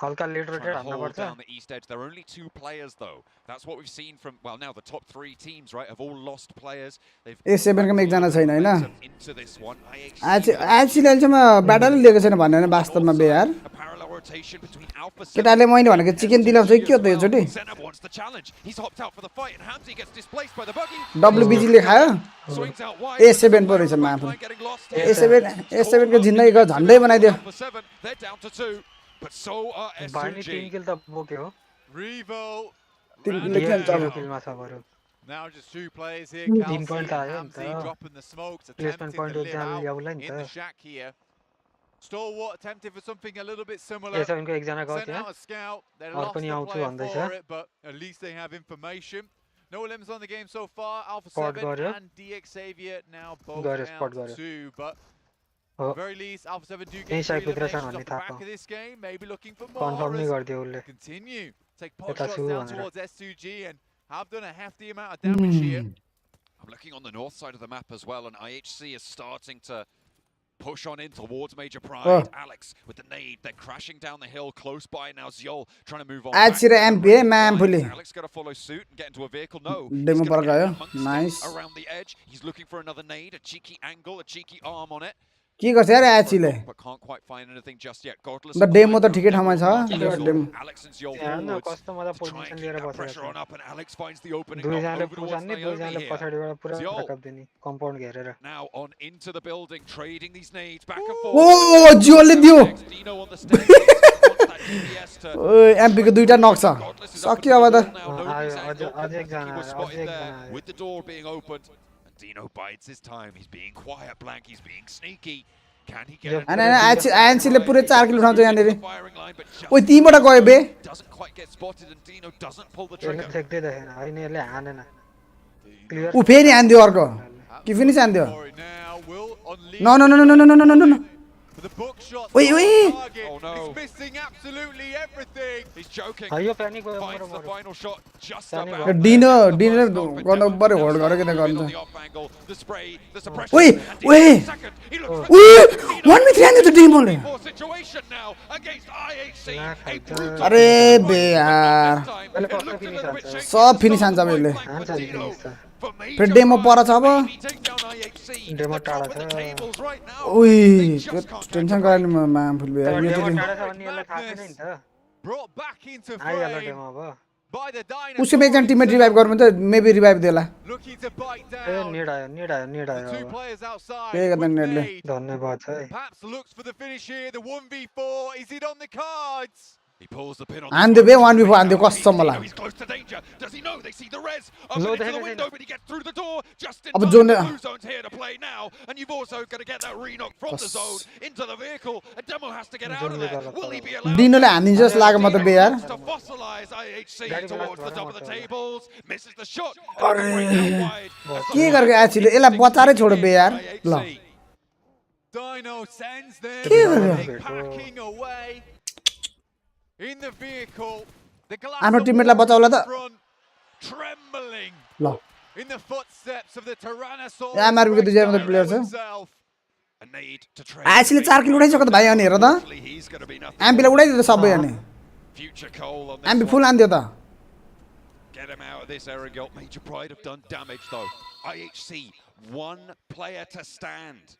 S5: हल्का लेट
S6: Trying
S5: रोटेट
S6: to
S5: हान्न
S6: hold
S5: पर्छ
S6: down the east edge. There are only 2 players though. That's what we've seen from, well, now the top 3 teams, right, have all lost players. They've
S3: A7 का एकजना छैन हैन
S6: into this one.
S3: आइएचसीले अहिलेसम्म battle लिएको छैन भन्ने हैन वास्तवमा बे यार
S6: A parallel rotation between Alpha 7
S3: केटाले मैले भनेको चिकन दिलाउँछ के हो त यो चोटी
S6: Zenab wants the challenge. He's hopped out for the fight and Hamzy gets displaced by the buggy.
S3: WBG ले खायो
S6: Swings out wide.
S3: A7 पो रहेछ माफु A7 को जिन्दगीको झन्डै बनाइदियो
S6: Alpha 7, they're down to 2, but so are
S5: बानी 3
S6: SUG.
S5: किल त बोक्यो हो
S7: Revo.
S3: तिमीले खेल्छ अब
S5: किलमा छ बरु
S7: Now just 2 players here.
S5: 3 point
S7: Kelsey,
S5: आयो नि
S7: Hamzy
S5: त
S7: dropping the smokes,
S5: placement
S7: attempting
S5: point
S7: to
S5: हो
S7: live
S5: जान
S7: out
S5: ल्याउला नि
S7: in the
S5: त
S7: shack here. Stalwart attempted for something a little bit similar.
S5: A7 को एकजना गयो
S7: Sent
S5: त्यहाँ
S7: out a scout. They
S5: और
S7: lost
S5: पनि
S7: the
S5: आउँछु
S7: player
S5: भन्दैछ
S7: for it, but at least they have information. No limits on the game so far. Alpha
S5: Spot
S7: 7
S5: गर्यो
S7: and DX Xavier now both
S5: गर्यो
S7: down
S5: spot गर्यो
S7: 2, but
S5: हो
S7: at the very least Alpha 7 do
S5: यही
S7: get 3
S5: side भित्र छ
S7: eliminations
S5: भन्ने
S7: off the
S5: थाहा
S7: back
S5: पाऊँ
S7: of this game. Maybe looking for
S5: confirm
S7: more
S5: नै
S7: as
S5: गरिदियो उसले
S7: continue. Take pot
S5: यता
S7: shots
S5: छु
S7: down
S5: भनेर
S7: towards S2G and have done a hefty amount of damage here.
S6: I'm looking on the north side of the map as well, and IHC is starting to push on in towards Major Pride. Alex with the nade, they're crashing down the hill close by now. Ziol trying to move on.
S3: IHC र MP ma'am fully
S6: Alex got to follow suit and get into a vehicle. No,
S3: demo पर गयो nice
S6: around the edge. He's looking for another nade, a cheeky angle, a cheeky arm on it.
S3: के गर्छ यार आइएचसीले
S6: But can't quite find anything just yet. Godless.
S3: The demo त ठिकै ठाउँमा छ demo
S6: Alex and Ziol
S5: यहाँ न
S6: forwards
S5: कस्तो मजा
S6: to try
S5: पोजिसन
S6: and
S5: लिएर
S6: keep that
S5: बसेको
S6: pressure on
S5: छ
S6: up, and Alex finds the opening
S5: दुईजनाले
S6: over towards
S5: पुजान्ने
S6: Naomi
S5: दुईजनाले
S6: here.
S5: पछाडिबाट पुरा
S6: Ziol.
S5: ब्याकअप दिने compound घेरेर
S6: Now on into the building, trading these nades back and forth.
S3: ओ जियोले दियो
S6: Dino on the stage. Wants that DPS to
S3: ओए MP को दुईटा नक छ सक्यो अब त
S5: आयो अझ एकजना
S6: was
S5: अझ
S6: spotted
S5: एकजना
S6: there
S5: आयो
S6: with the door being opened. And Dino bides his time. He's being quiet, Blank. He's being sneaky. Can he get
S5: Yep.
S3: अनि आइएनसीले पुरै 4 किलो उठाउँछ यहाँनेरि
S6: the firing line? But just
S3: ओइ तीबाट गयो बे
S6: doesn't quite get spotted, and Dino doesn't pull the
S5: यसले
S6: trigger.
S5: ठेक्दै देखेन होइन यसले हानेन क्लियर
S3: ऊ फेरि हान्दियो अर्को कि finish हान्दियो
S7: For it now, will unleash
S3: No, no, no, no, no, no, no, no, no, no.
S7: the bookshot.
S3: Wait, wait.
S7: Target.
S6: Oh, no.
S7: It's missing absolutely everything.
S6: He's joking.
S5: Yo panic भयो
S6: Finds the
S5: मरो
S6: final shot just
S5: Panic
S6: about.
S5: भयो।
S3: Dino
S6: There. Gets the
S3: Dino
S6: first knock, but
S3: गर्नु
S6: Demo
S3: पर्यो
S6: now
S3: hold गरेर
S6: starting
S3: किन
S6: to
S3: गर्नु
S6: win on
S3: त
S6: the off angle. The spray, the suppression,
S3: Wait,
S6: and Dino
S3: wait.
S6: second. He looks
S3: Ui,
S6: for Dino
S3: 1v3 हान्दियो त डिमोले
S6: for situation now against IHC.
S5: Nah,
S6: A
S5: खाइन्छ।
S6: brutal
S3: अरे
S6: fight,
S3: bay
S6: but
S3: यार
S6: not this time.
S5: अहिले
S6: It
S5: कस्तो
S6: looked a
S5: finish
S6: little bit
S5: हान्छ?
S6: shaky
S3: सब
S6: at the
S3: finish
S6: start of
S3: हान्छ
S6: the
S3: यसले।
S6: fight, but
S5: हान्छ
S6: Dino
S5: finish त।
S6: for major
S3: फेरि डेमो
S6: pride
S3: पर छ अब
S6: maybe take down IHC.
S5: Demo
S6: The top
S5: टाढा
S6: of the
S5: छ।
S6: tables right now.
S3: उइ
S6: They
S3: त्यो
S6: just can't
S3: tension
S6: catch a
S3: गराउने
S6: break.
S3: माम फुल बे
S5: तर
S3: यो
S5: डेमो
S3: चाहिँ
S5: टाढा छ भन्ने यसलाई थाहा छैन नि त
S7: Brought back into
S5: आइहाल्यो
S7: frame
S5: demo अब
S7: by the
S3: उसको एकजना
S7: Dinosaur.
S3: टिममेट रिभाइभ गर्नु त मेबी रिभाइभ देला
S7: Looking to bite
S5: A
S7: down.
S5: Need आयो निड
S7: The
S5: आयो
S7: 2
S5: अब
S7: players outside.
S3: त्यही गर्दा
S7: with
S3: नेटले
S7: nade.
S5: धन्यवाद छ है
S7: Perhaps looks for the finish here. The 1v4. Is it on the cards?
S6: He pulls the pin on
S3: हान्दियो bay 1v4 हान्दियो कसम मलाई
S6: He's close to danger. Does he know? They see the res.
S5: No,
S6: Open
S5: they
S6: into the
S5: haven't
S6: window,
S5: seen
S6: but he gets through the door just in
S3: अब
S6: time.
S3: Zone
S6: The blue zone's here to play now, and you've also got to get that re-knock from the zone into the vehicle. A demo has to get out of there. Will he be allowed?
S3: डिनोले हान्दिन्छ जस्तो लाग्यो म त बे यार
S6: To fossilize IHC
S5: Daddy
S6: towards the
S5: Black
S6: top of the
S5: Bottom.
S6: tables. Misses the shot. And it's right out wide.
S3: के गरेको आइएचसीले यसलाई बचारै छोड्यो बे यार ल
S6: IHC.
S7: Dino sends them
S3: के गरेको
S7: packing away in the vehicle. The glass
S3: आफ्नो
S7: of
S3: टिममेटलाई बचाउला त
S7: front trembling
S3: ल
S7: in the footsteps of the Tyrannosaurus
S3: या MRB को
S7: Rex
S3: दुईजना
S7: Dino
S3: प्लेयर छ
S7: himself.
S6: A need to trade.
S3: आइएचसीले 4 किलो उठाइसक्यो त भाइ अनि हेर त
S6: Hopefully he's going to be nothing.
S3: एमपीले उडाइदियो त सबै अनि
S6: Future Cole on this
S3: MP
S6: one.
S3: Full हान्दियो त
S6: Get him out of this, Erangel. Major Pride have done damage, though. IHC, one player to stand.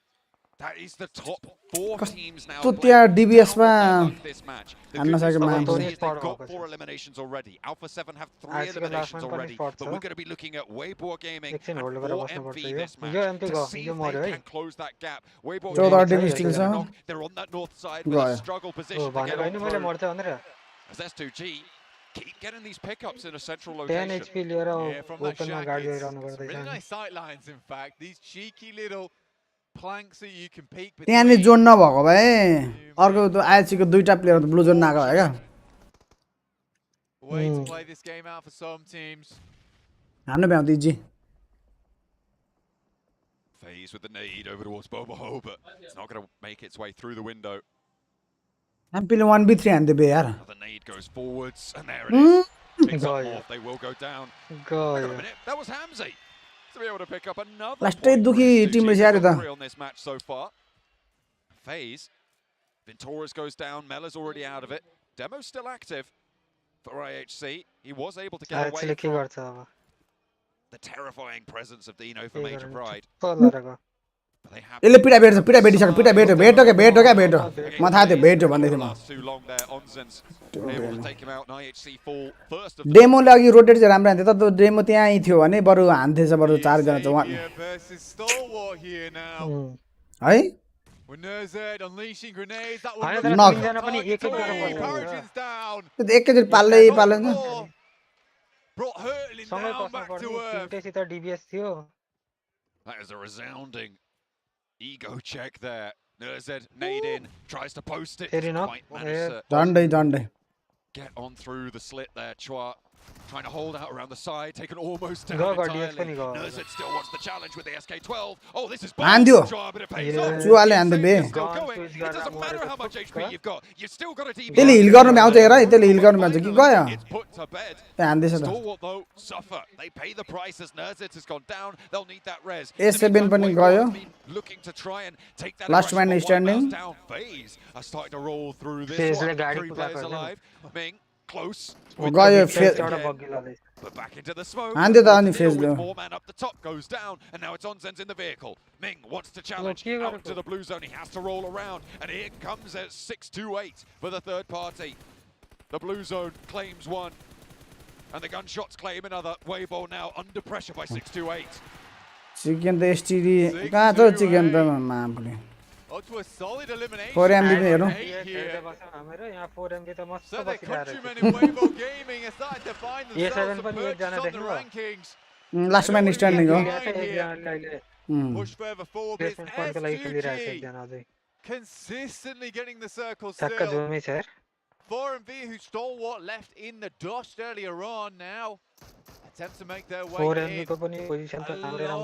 S6: That is the top 4 teams now.
S3: तो त्यहाँ DBS मा
S6: this match. The
S3: हान्न
S6: good news
S3: सके
S6: for
S3: माम
S6: IHC
S5: पनि
S6: is they've
S5: पढ्नु
S6: got
S5: भएको
S6: 4
S5: छ।
S6: eliminations already. Alpha 7 have 3
S5: आइएचसीको
S6: eliminations
S5: लास्टमा पनि
S6: already.
S5: spot
S6: But
S5: छ।
S6: we're going to be looking at Weibo Gaming
S5: एकछिन
S6: and
S5: होल्ड गरेर
S6: 4
S5: बस्नुपर्छ
S6: MV
S5: yo
S6: this match
S5: yo MP
S6: to
S5: गयो
S6: see
S5: यो
S6: if
S5: मर्यो
S6: they
S5: है
S6: can close that gap. Weibo
S3: 14
S6: Gaming
S3: damage
S6: taking
S3: still
S6: a
S3: छ।
S6: knock. They're on that north side with a
S3: गयो
S6: struggle
S5: ओ
S6: position to get
S5: भनेको
S6: on
S5: होइन मैले
S6: through.
S5: मर्थ्यो भनेर
S6: As S2G keep getting these pickups in a central
S5: 10
S6: location.
S5: HP लिएर
S7: Yeah, from that
S5: ओपनमा
S7: shack,
S5: गाडी
S7: it's
S5: गइरहनु
S7: some really
S5: गर्दैछ
S7: nice sight lines, in fact. These cheeky little planks that you can peek
S3: त्यहाँनिर
S7: between.
S3: Zone नभएको भए अर्को त्यो आइएचसीको दुईटा player त ब्लू जोन नआएको भए क्या
S7: Way to play this game out for some teams.
S3: हाम्रो भ्याउँदै easy
S6: Phase with the nade over towards Boboho, but it's not going to make its way through the window.
S3: एमपीले 1v3 हान्दियो बे यार
S6: Another nade goes forwards, and there it is. Picks up
S5: गयो
S6: more. They will go down. Hang on
S5: गयो
S6: a minute. That was Hamzy. To be able to pick up another
S3: लास्टै
S6: point for
S3: दुखी
S6: S2G.
S3: Tim रहेछ
S6: They've
S3: यार यो
S6: got
S3: त
S6: 3 on this match so far. Phase. Venturas goes down. Mella's already out of it. Demo's still active for IHC. He was able to get away
S5: Actually,
S6: from the terrifying presence of Dino for Major Pride. They have
S3: यसले पिटा भेटिसक्यो भेटो क्या भेटो म थाहा थियो भेट्यो भन्दै थिएँ म डेमोले अघि रोटेट चाहिँ राम्रो हान्थ्यो तर डेमो त्यहीँ थियो भने बरु हान्थेछ बरु 4 जना चाहिँ है एकैचोटि पाल्दैन
S6: That is a resounding ego check there. Nurzed nade in, tries to post it. Quite managed to get on through the slit there. Chua trying to hold out around the side, taken almost down entirely. Nurzed still wants the challenge with the SK-12. Oh, this is bold. Chua, but it pays off. Still going. It doesn't matter how much HP you've got. You've still got a DB. It's put to bed. Stalwart though suffer. They pay the price as Nurzed has gone down. They'll need that res. Looking to try and take that
S3: last man is standing.
S6: Down phase are starting to roll through this one. 3 players alive. Ming close. But back into the smoke. More man up the top goes down, and now it's Onzen's in the vehicle. Ming wants to challenge out to the blue zone. He has to roll around, and here comes at 628 for the third party. The blue zone claims one, and the gunshots claim another. Weibo now under pressure by 628.
S3: Chicken the STD. Kहाँ छ chicken त मामले.
S7: To a solid elimination.
S3: 4MB पनि हेरौँ.
S7: So the countrymen in Weibo Gaming are starting to find themselves a perch on the rankings.
S3: Last man standing हो.
S7: Push further forward with S2G. Consistently getting the circle still. 4MV who stalwart left in the dust earlier on now. Attempt to make their way in.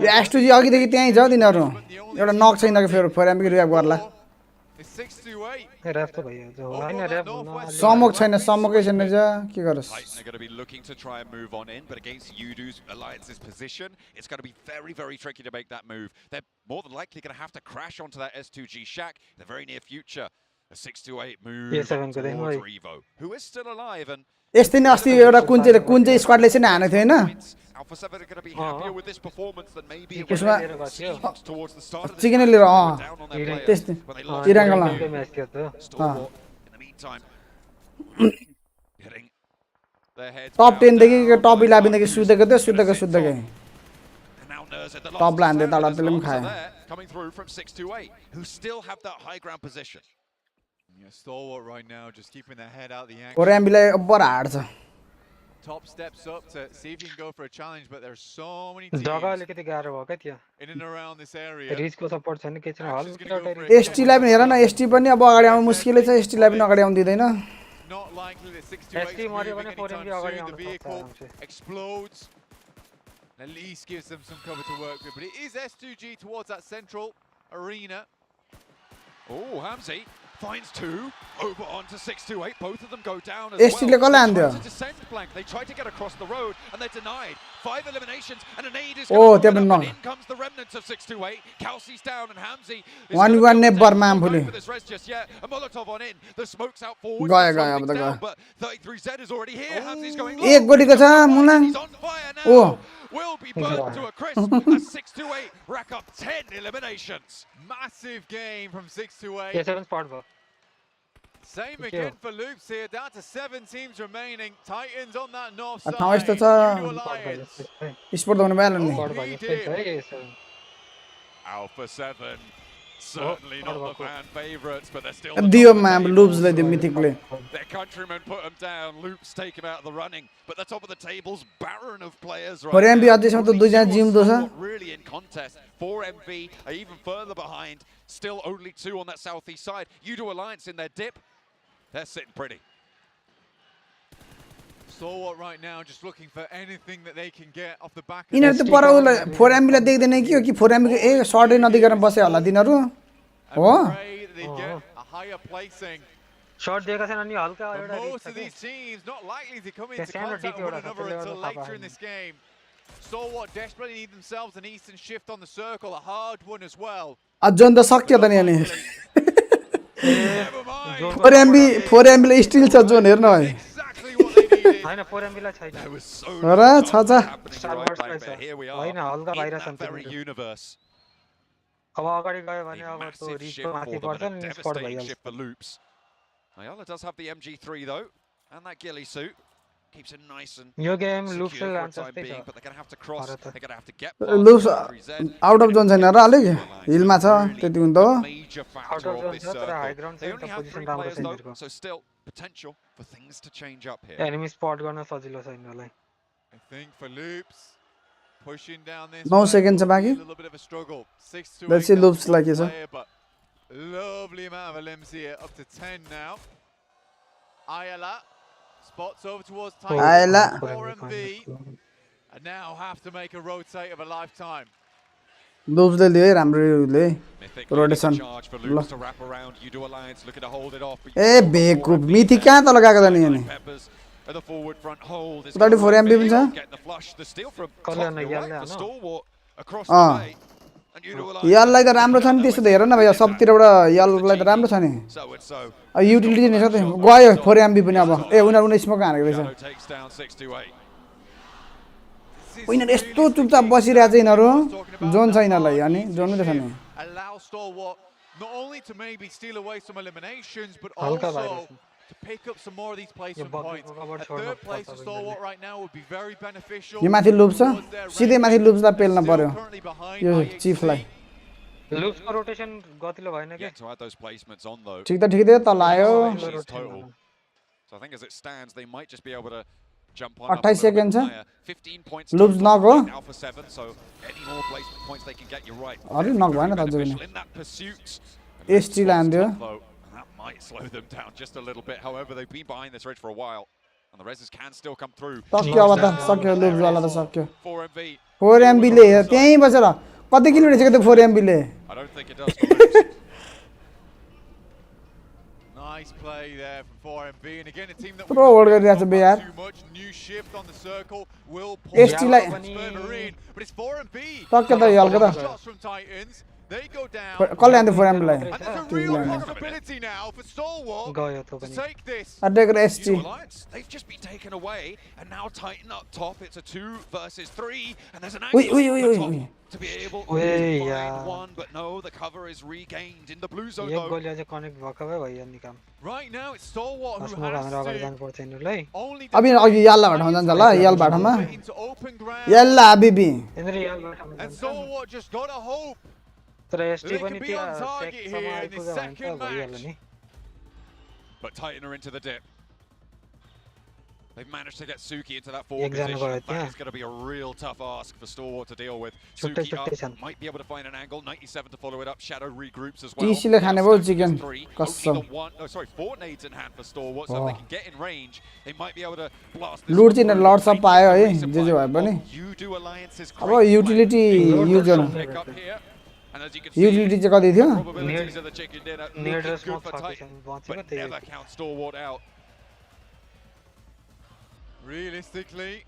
S3: Yo S2G अघिदेखि त्यहीँ छ तिनीहरू. एउटा नक छैन कि फेरि 4MB रियाक्ट गर्ला. समोक छैन समोकै छैन के गरोस्.
S6: They're going to be looking to try and move on in, but against Yudu's Alliance's position, it's going to be very, very tricky to make that move. They're more than likely going to have to crash onto that S2G shack in the very near future. A 628 move towards Revo, who is still alive and
S3: यस्तै नै अस्ति एउटा कुन चाहिँ स्क्वाडले चाहिँ हानेको थियो हैन
S6: Alpha 7 are going to be happier with this performance than maybe it
S3: त्यसमा
S6: was towards the start of the
S3: chicken लिएर
S6: त्यस्तै
S3: तिरङ्गला
S6: in the meantime getting their heads
S3: टप 10 देखि टप 11 देखि सुतेको थियो सुतेकै टप लान्दै तल त्यसले पनि खायो
S6: coming through from 628 who still have that high ground position.
S7: Yeah, stalwart right now, just keeping their head out the action.
S3: 4MB लाई अब्बर हार्ड छ.
S7: Top steps up to see if you can go for a challenge, but there's so many teams in and around this area.
S3: ST लाई पनि हेर न ST पनि अब अगाडि आउन मुस्किलै छ ST लाई पनि अगाडि आउन दिदैन.
S7: Not likely that 628 is moving anytime soon. The vehicle explodes. At least gives them some cover to work with, but it is S2G towards that central arena.
S6: Oh, Hamzy finds 2 over onto 628. Both of them go down as well.
S3: Well.
S6: To descend blank. They try to get across the road and they're denied. 5 eliminations and an aid is going to come. In comes the remnants of 628. Kelsey's down and Hamzy is
S3: one never man
S6: for this res just yet. A Molotov on in. The smoke's out forward. Down, but 33Z is already here. Hamzy's going low. He's on fire now. Will be burnt to a crisp as 628 rack up 10 eliminations.
S7: Massive game from 628. Same again for Loops here, down to 7 teams remaining. Titans on that north side.
S6: Alpha 7, certainly not the fan favourites, but they're still
S3: Loops mythically.
S6: Their countrymen put them down. Loops take him out of the running, but the top of the table's barren of players right now. Really in contest. 4MV are even further behind. Still only 2 on that southeast side. Udo Alliance in their dip. They're sitting pretty.
S7: Stalwart right now just looking for anything that they can get off the back of
S3: the 4MB लाई देख्दैन कि हो कि 4MB को ए सर्टै नदिकन बसे होला तिनीहरु हो
S7: a higher placing.
S5: Shot देखा छैन नि हल्का एउटा
S7: most of these teams not likely to come into contact with one another until later in this game. Stalwart desperately need themselves an eastern shift on the circle, a hard one as well.
S3: अझन त सक्यो त नि अनि
S7: Never mind.
S3: 4 MB ले still छ zone हेर्न भाइ
S5: हैन 4 MB ला छैन
S6: There was so
S3: Ora,
S6: much
S3: cha, cha.
S6: happening
S5: Star
S6: right
S5: Wars
S6: back
S5: place
S6: there.
S5: छ
S6: Here we are
S5: हैन हल्का बाहिर
S6: in
S5: छन्
S6: that very
S5: तिनीहरु
S6: universe.
S5: अब अगाडि गयो भने
S6: A
S5: अब त्यो
S6: massive
S5: रिस्क
S6: shift
S5: माथि
S6: for them
S5: पर्छ
S6: and a
S5: नि स्पट
S6: devastating
S5: भइहाल्छ
S6: shift for Loops. Ayala does have the MG3 though, and that ghillie suit keeps it nice and
S5: yo game loops
S6: secure for
S5: लान्छ
S6: the time
S5: जस्तै
S6: being,
S5: छ
S6: but they're going to have to cross,
S5: Bharat.
S6: they're going to have to get
S3: loops
S6: past the 3Z.
S3: Out of zone छैन र अलिक हिलमा छ त्यति हुन्छ हो
S6: Major
S5: out
S6: factor
S5: of
S6: of
S5: zone
S6: this
S5: छ तर हाई
S6: circle.
S5: ग्राउन्ड
S6: They
S5: छैन
S6: only
S5: त
S6: have
S5: पोजिसन
S6: 3
S5: राम्रो
S6: players
S5: छ
S6: though,
S5: यिनीहरुको
S6: so still potential for things to change up here.
S5: Enemy spot गर्न सजिलो छ यिनीहरुलाई
S7: I think for Loops, pushing down this
S3: 9
S7: way
S3: seconds
S7: will be
S3: बाँकी
S7: a little bit of a struggle. 6 to 8
S3: Let's see
S7: down
S3: Loops
S7: to one
S3: like this, huh?
S7: player, but lovely amount of limbs here, up to 10 now. Ayala spots over towards Titan.
S3: Ayala.
S7: 4MV, and now have to make a rotate of a lifetime.
S3: Loops ले लियो राम्रोले
S6: Mythic
S3: rotation
S6: charge for
S3: ल
S6: Loops to wrap around. You do Alliance looking to hold it off. but you
S3: A
S6: still got
S3: बेकुप
S6: 4MV
S3: Mithi
S6: there.
S3: कहाँ त लगाएको त नि अनि
S6: Peppers at the forward front hold. It's
S3: उतापट्टि
S6: gonna
S3: 4MB पनि छ
S6: get the flush, the steal from
S5: Kalyan
S6: top, you're right,
S5: यालले
S6: the
S5: Hahn
S6: stalwart across
S3: uh
S6: the way. And you do Alliance.
S3: यललाई त राम्रो छ नि त्यस्तो त हेर न भैया सबतिरबाट यललाई त राम्रो छ नि
S6: So and so.
S3: युटिलिटी नै छ त गयो 4 MB पनि अब ए उनीहरु स्मोक हानेको रहेछ
S6: Shadow takes down 6 to 8.
S3: उनीहरु यस्तो चुपचाप बसिरहेछ यिनीहरु जोन छ यिनीहरुलाई अनि जोनमै त छ नि
S7: Allow Stalwart not only to maybe steal away some eliminations, but
S5: हल्का बाहिर
S7: also
S5: छ
S7: to pick up some more of these
S5: यो
S7: placement
S5: बग्गी
S7: points.
S5: कभर
S7: A
S5: छोड्नु
S7: third place
S5: पर्छ
S7: for
S5: अब
S7: Stalwart right now would be very beneficial.
S3: यो माथि loops छ
S7: towards their
S3: सिधै माथि
S7: range.
S3: लुप्सलाई पेल्न
S7: Still
S3: पर्यो
S7: currently behind
S3: यो
S7: IHC.
S3: चिफलाई
S5: लुप्सको रोटेसन गतिलो भएन के
S6: Yet to add those placements on though.
S3: ठिक त ठिकै थियो तल आयो
S6: She's total. So I think as it stands, they might just be able to jump on up a
S3: 28
S6: little bit
S3: seconds, huh?
S6: higher. 15 points
S3: Loops
S6: total
S3: knock,
S6: behind
S3: oh?
S6: Alpha 7, so any more placement points they can get, you're right.
S3: अरे knock भएन त अझै पनि
S6: Beneficial in that pursuit.
S3: ST लान्थ्यो
S6: Though, and that might slow them down just a little bit. However, they've been behind this ridge for a while, and the reses can still come through.
S3: सक्यो अब त सक्यो loops वाला त सक्यो
S6: 4MV.
S3: 4 MB ले त्यही बसेर कति किलो रहेछ त्यो 4 MB ले
S6: I don't think it does for Loops.
S7: Nice play there from 4MB, and again a team that
S3: Throw over गरिरहेछ बे यार
S7: too much. New shift on the circle will pull
S3: ST lie
S7: further in, but it's 4MB.
S3: सक्यो त हल्का त
S7: Shots from Titans. They go down.
S3: कसले हान्थ्यो 4 MB lie
S7: And there's a real possibility now for Stalwart
S5: गयो त
S7: to
S5: पनि
S7: take this.
S3: Attacker
S6: You
S3: ST
S6: know, Alliance, they've just been taken away, and now Titan up top. It's a 2 versus 3, and there's an angle
S3: Ui, ui, ui,
S6: up
S3: ui,
S6: top
S3: ui.
S6: to be able to
S5: Ui,
S6: find
S5: yeah.
S6: one, but no, the cover is regained in the blue zone
S5: एक
S6: though.
S5: गोली अझै connect भएको भए भइयो नि काम
S7: Right now it's Stalwart who
S5: smoke हानेर अगाडि
S7: has
S5: जानु पर्छ यिनीहरुलाई
S7: to only
S3: अबि अघि यल्ला भाटामा जान्छ ल यल भाटामा
S7: into open ground.
S3: यल्ला अबिबी
S5: यिनीहरु याल बाटामा
S7: And
S5: जान्छ
S7: Stalwart just gotta hope.
S5: तर एसटी
S7: They
S5: पनि
S7: can be
S5: त्यहाँ
S7: on target
S5: ट्याक्समा
S7: here in this
S5: आइपुग्यो भने त
S7: second
S5: भइहाल्यो
S7: match.
S5: नि
S6: But Titan are into the dip. They've managed to get Suki into that forward
S5: एकजना
S6: position.
S5: गयो
S6: That
S5: त्यहाँ
S6: is going to be a real tough ask for Stalwart to deal with.
S5: छुट्टै
S6: Suki
S5: छुट्टै छन्
S6: up, might be able to find an angle. 97 to follow it up. Shadow regroups as well.
S3: TC ले
S6: Now
S3: खाने भयो
S6: standing
S3: chicken
S6: as 3.
S3: कसम
S6: Only the one, oh, sorry, 4 nades in hand for Stalwart. So if they can get in range, they might be able to blast this
S3: लुट
S6: one
S3: चाहिँ
S6: through.
S3: लर्ड सब
S6: Maybe
S3: पायो
S6: get
S3: है
S6: the
S3: जे जे भए पनि
S6: resupply. You do Alliance's
S3: अब
S6: great
S3: युटिलिटी
S6: play.
S3: युज गर्नु
S6: Pick up here. And as you can see,
S3: utility चाहिँ कति थियो
S6: probabilities of the chicken dinner
S5: नेड
S6: looking
S5: र
S6: good
S5: स्मोक
S6: for Titan,
S5: बचेको
S6: but
S5: त्यही
S6: never count Stalwart out.
S7: Realistically,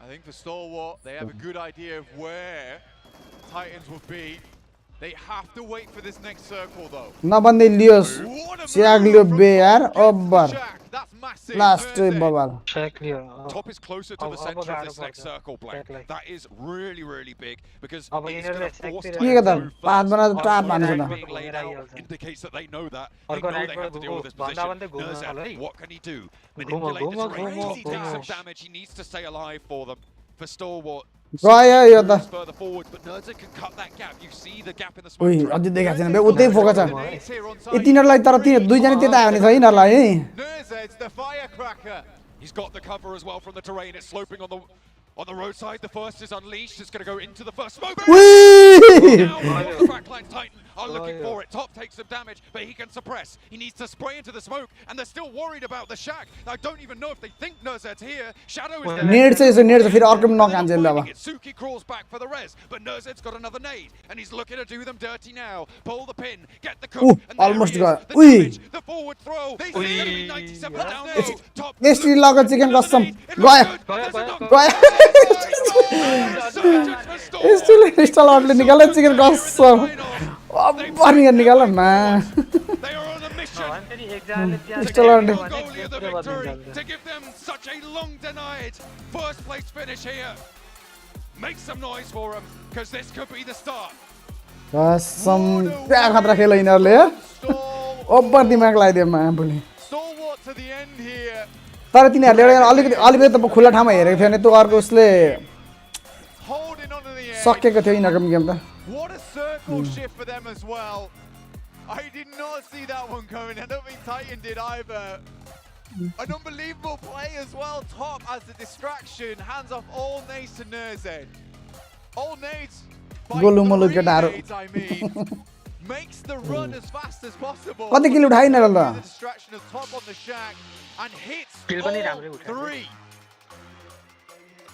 S7: I think for Stalwart, they have a good idea of where Titans will be. They have to wait for this next circle though.
S3: नबन्दै लियोस्
S7: What a
S3: स्याग
S7: move
S3: Leo
S7: from
S3: बे यार
S7: Stalwart
S3: over
S7: against Shaq. That's massive.
S3: Last
S7: Thursday.
S3: बबाल
S5: exactly
S6: Top is closer to the
S5: अब
S6: center of
S5: गाह्रो
S6: this next
S5: पर्छ
S6: circle, Black.
S5: Exactly.
S6: That is really, really big because
S5: अब
S6: it's
S5: यिनीहरूले
S6: going to force
S5: expect
S3: के
S6: Titan
S3: गर्दा
S6: to move
S3: पाँच
S6: first.
S3: बनाएर ट्राप
S5: अर्को
S3: हानेको
S5: राइटबाट
S3: त
S6: Being laid out
S5: घुमेर
S6: indicates that they know that. They
S5: अर्को
S6: know they
S5: राइटबाट
S6: have to deal with this
S5: भन्दा
S6: position.
S5: भन्दै घुम्नु
S6: Nurzad,
S5: होला है
S6: what can he do?
S5: घुम,
S6: Manipulate the
S5: घुम,
S6: terrain.
S5: घुम,
S6: Top takes some
S5: घुम.
S6: damage. He needs to stay alive for them. For Stalwart.
S3: गयो यो त
S6: Moves further forward, but Nurzad can cut that gap. You see the gap in the smoke
S3: उही
S6: trail.
S3: अझै देखाएको छैन बे उतै focus छ
S7: Nades here on
S3: A
S7: site.
S3: तिनीहरुलाई तर दुईजना त्यता आयो भने छ यिनीहरुलाई है
S7: Nurzad's the firecracker.
S6: He's got the cover as well from the terrain. It's sloping on the roadside. The first is unleashed. It's going to go into the first smoke.
S3: उही
S6: Now, the backline Titan are looking for it. Top takes some damage, but he can suppress. He needs to spray into the smoke, and they're still worried about the shack. I don't even know if they think Nurzad's here. Shadow is there.
S3: नेड चाहिँ यसो नेड चाहिँ फेरि अर्को पनि नकान्छ
S6: They're
S3: ल
S6: not
S3: अब
S6: finding it. Suki crawls back for the res, but Nurzad's got another nade, and he's looking to do them dirty now. Pull the pin, get the cook, and there
S3: almost
S6: he is.
S3: got-
S6: The
S3: Ui.
S6: damage, the forward throw. It's going to be 97 down low. Top
S3: यसरी लग chicken कसम
S6: It
S3: गयो
S6: looks good. There's a knock.
S3: गयो यस्तोले स्टलले निकाल्यो chicken कसम अब निकाल मा
S6: They are on a mission
S3: Still on it.
S6: Mongolia the victory to give them such a long denied first place finish here. Make some noise for them because this could be the start.
S3: Some khatra khela yinarle yaar over dimag laidiyo मामले
S7: Stalwart to the end here.
S3: तर तिनीहरुले अलिकति त खुला ठाउँमा हेरेको थियो नि त्यो अर्को उसले
S7: Holding on to the edge.
S3: सकेको थियो यिनीहरुको गेम त
S7: What a circle shift for them as well. I did not see that one coming. I don't think Titan did either. An unbelievable play as well. Top as the distraction. Hands off all nades to Nerzed. All nades.
S3: गोलुमोलु केटाहरु
S7: I mean, makes the run as fast as possible.
S3: कति किल उठाइन र ल
S7: The distraction of top on the shack and hits all three.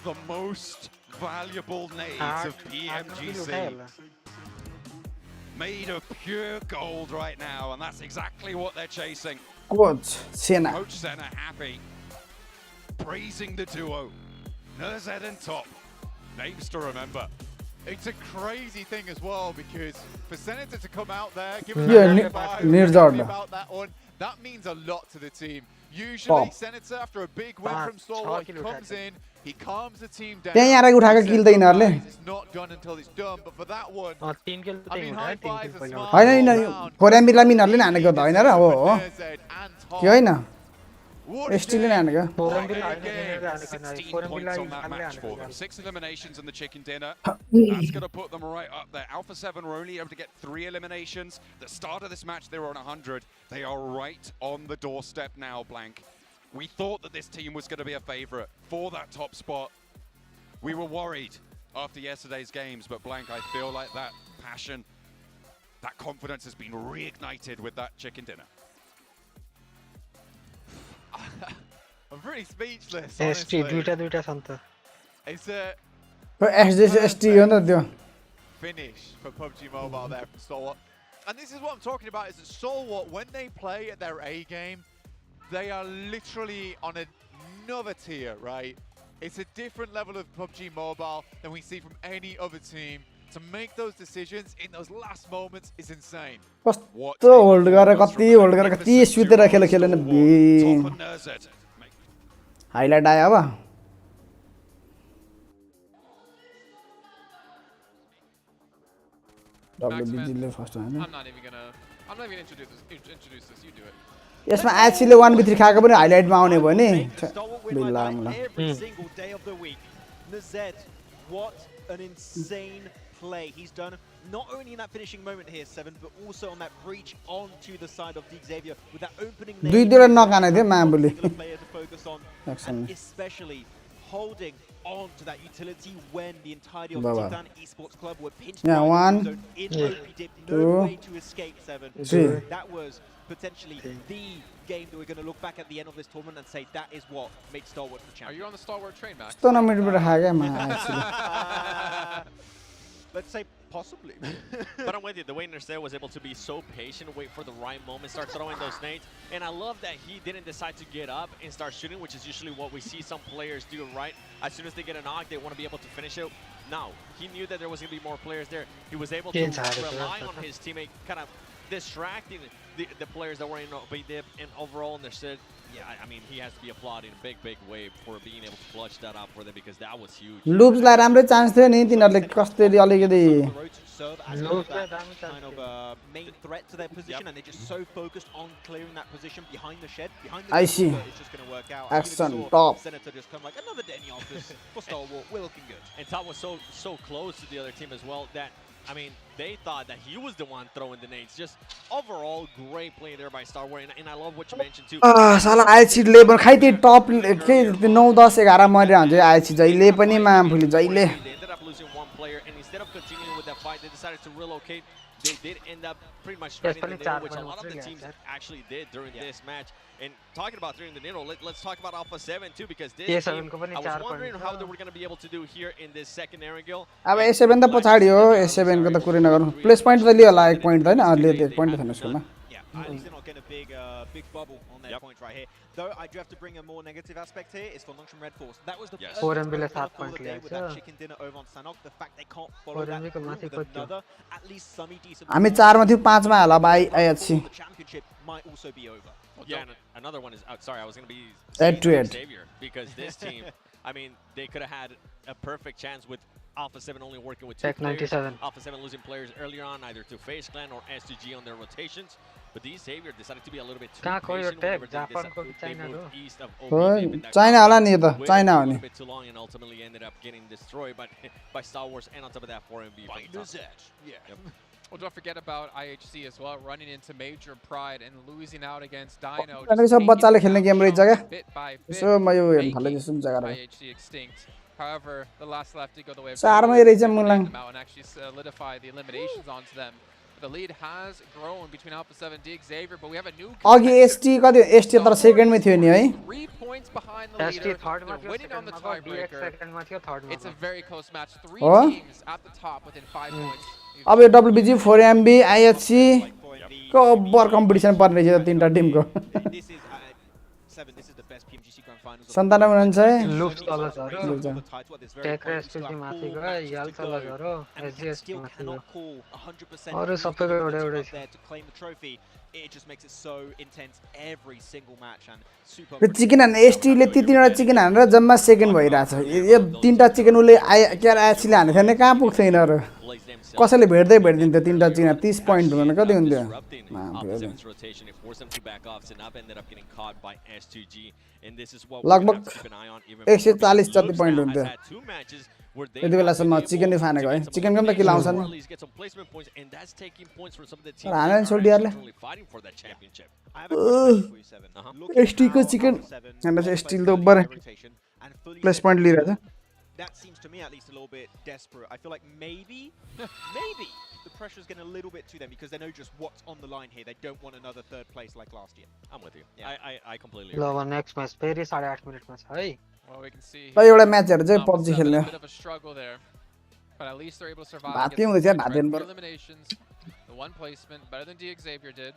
S6: The most valuable nades of PMGC. Made of pure gold right now, and that's exactly what they're chasing.
S3: Coach Senna.
S6: Coach Senna happy. Praising the duo. Nerzed and Top. Names to remember.
S7: It's a crazy thing as well because for Senator to come out there, give about that one, that means a lot to the team. Usually Senator, after a big win from Stalwart, he comes in, he calms the team down. It's not done until it's done, but for that one, I mean, high fives are smart.
S3: Still in Anaga.
S6: 16 points on that match for them. 6 eliminations in the chicken dinner. That's going to put them right up there. Alpha 7 were only able to get 3 eliminations. The start of this match, they were on 100. They are right on the doorstep now, Blank. We thought that this team was going to be a favorite for that top spot. We were worried after yesterday's games, but Blank, I feel like that passion, that confidence has been reignited with that chicken dinner.
S7: I'm pretty speechless, honestly. It's a finish for PUBG Mobile there from Stalwart. And this is what I'm talking about, is that Stalwart, when they play at their A game, they are literally on another tier, right? It's a different level of PUBG Mobile than we see from any other team. To make those decisions in those last moments is insane.
S3: hold गरेर कति सुतेर खेल्न बे highlight आयो अब WBG ले first हैन
S1: I'm not even gonna introduce this. You do it.
S3: यसमा आइसी ले 1v3 खाएको पनि हाइलाइट मा आउने भयो नि बिल्ला
S4: every single day of the week. Nerzed, what an insane play he's done, not only in that finishing moment here, 7, but also on that breach onto the side of Xavier with that opening
S3: दुई दुईटा नक आने थियो मामले
S4: player to focus on, and especially holding on to that utility when the entirety of Titan Esports Club were pinched by
S3: one,
S4: in OP dip, no way to escape 7. That was potentially the game that we're going to look back at the end of this tournament and say that is what made Stalwart the champion.
S1: Are you on the Stalwart train, Max?
S4: Let's say possibly.
S2: But I'm with you. The way Nerzed was able to be so patient, wait for the right moment, start throwing those nades. And I love that he didn't decide to get up and start shooting, which is usually what we see some players do, right? As soon as they get a knock, they want to be able to finish it. Now, he knew that there was going to be more players there. He was able to rely on his teammate, kind of distracting the players that were in OP dip, and overall Nerzed, yeah, I mean, he has to be applauded in a big way for being able to clutch that up for them, because that was huge.
S3: Loops लाई राम्रो chance थियो नि तिनीहरुले कसरी अलिकति
S4: kind of a main threat to their position, and they're just so focused on clearing that position behind the shed, behind the
S3: I see.
S4: It's just going to work out.
S3: Action top.
S4: Senator just come like another day in the office for Stalwart. We're looking good.
S2: And Top was so close to the other team as well that, I mean, they thought that he was the one throwing the nades. Just overall, great play there by Stalwart, and I love what you mentioned too.
S3: साला आइसी labour खाइ त्यो टप के 9 10 11 मरे हुन्छ आइसी जहिले पनि माम fully जहिले
S2: They ended up losing one player, and instead of continuing with that fight, they decided to relocate. They did end up pretty much threading the needle, which a lot of the teams actually did during this match. And talking about threading the needle, let's talk about Alpha 7 too, because this team, I was wondering how they were going to be able to do here in this second Erangel.
S3: अब A7 त पछाडी हो A7 को त कुरै नगर्नु place point त लियो होला 1 पॉइन्ट हैन अहिले त्यो पॉइन्ट छैन स्कुलमा
S4: At least they're not getting a big bubble on their points right here. Though I do have to bring a more negative aspect here. It's for Longsham Red Force. That was the first of the day with that chicken dinner over on Sanok. The fact they can't follow that with another, at least semi decent.
S3: हामी 4 मा थियो 5 मा होला भाइ आइएचसी
S4: championship might also be over.
S2: Yeah, and another one is sorry, I was going to be Xavier because this team, I mean, they could have had a perfect chance with Alpha 7 only working with 2 players.
S5: 97.
S2: Alpha 7 losing players earlier on, either to FaZe Clan or STG on their rotations. But these Xavier decided to be a little bit too patient whenever they moved east of OB.
S3: China होला नि त China हो
S2: a
S3: नि
S2: little bit too long and ultimately ended up getting destroyed by Star Wars and on top of that 4MV.
S1: Yeah. Well, don't forget about IHC as well, running into major pride and losing out against Dino.
S3: सब बच्चाले खेल्ने game रहेछ क्या
S1: bit by bit,
S3: यसो म यो हेर्न थाले जस्तो जग्गा रहेछ
S1: IHC extinct. However, the last left did go the way of
S3: चारमै रहेछ मुलाङ
S1: and actually solidify the eliminations onto them. The lead has grown between Alpha 7 and Xavier, but we have a new
S3: अघि ST कति ST तर सेकेन्डमै थियो नि है
S1: 3 points behind the leader. They're winning on the tiebreaker. It's a very close match. 3 teams at the top within 5 points.
S3: अब यो WBG 4MB IHC को बर competition पर्ने रहेछ तीनटा Timko
S4: This is the best PMGC Grand Finals.
S3: 97
S5: looks तल छ र टेक्रा ST माथि गयो याल तल छ र एसजीएस माथि गयो अरु सबैको एउटा एउटा छ
S4: to claim the trophy. It just makes it so intense every single match and super.
S3: Yo chicken हान्न एसटी ले तीनवटा चिकन हानेर जम्मा सेकेन्ड भइराछ यो तीनटा चिकन उले के आइएचसी ले हाने थिएन कहाँ पुग्छ यिनीहरु कसैले भेट्दै भेट्दिन्थ्यो तीनटा चिकन 30 पॉइन्ट हुन कति हुन्थ्यो लगभग 140 जति पॉइन्ट हुन्थ्यो यति बेलासम्म चिकन नै फानेको है चिकन पनि त किल आउँछ नि हानेन सोल्डियरले एसटी को चिकन हैन स्टिल त बर प्लस पॉइन्ट लिइरहेछ.
S4: That seems to me at least a little bit desperate. I feel like maybe the pressure's getting a little bit to them because they know just what's on the line here. They don't want another third place like last year.
S2: I'm with you.
S4: Yeah.
S2: I completely agree.
S5: ल next match फेरि 8.5 मिनेटमा छ है.
S1: Well, we can see.
S3: ल एउटा match हेर चाहिँ PUBG खेल्ने हो.
S1: A bit of a struggle there. But at least they're able to survive.
S3: भाते हुँदै थियो भातेन पर.
S1: Eliminations. The one placement better than Xavier did.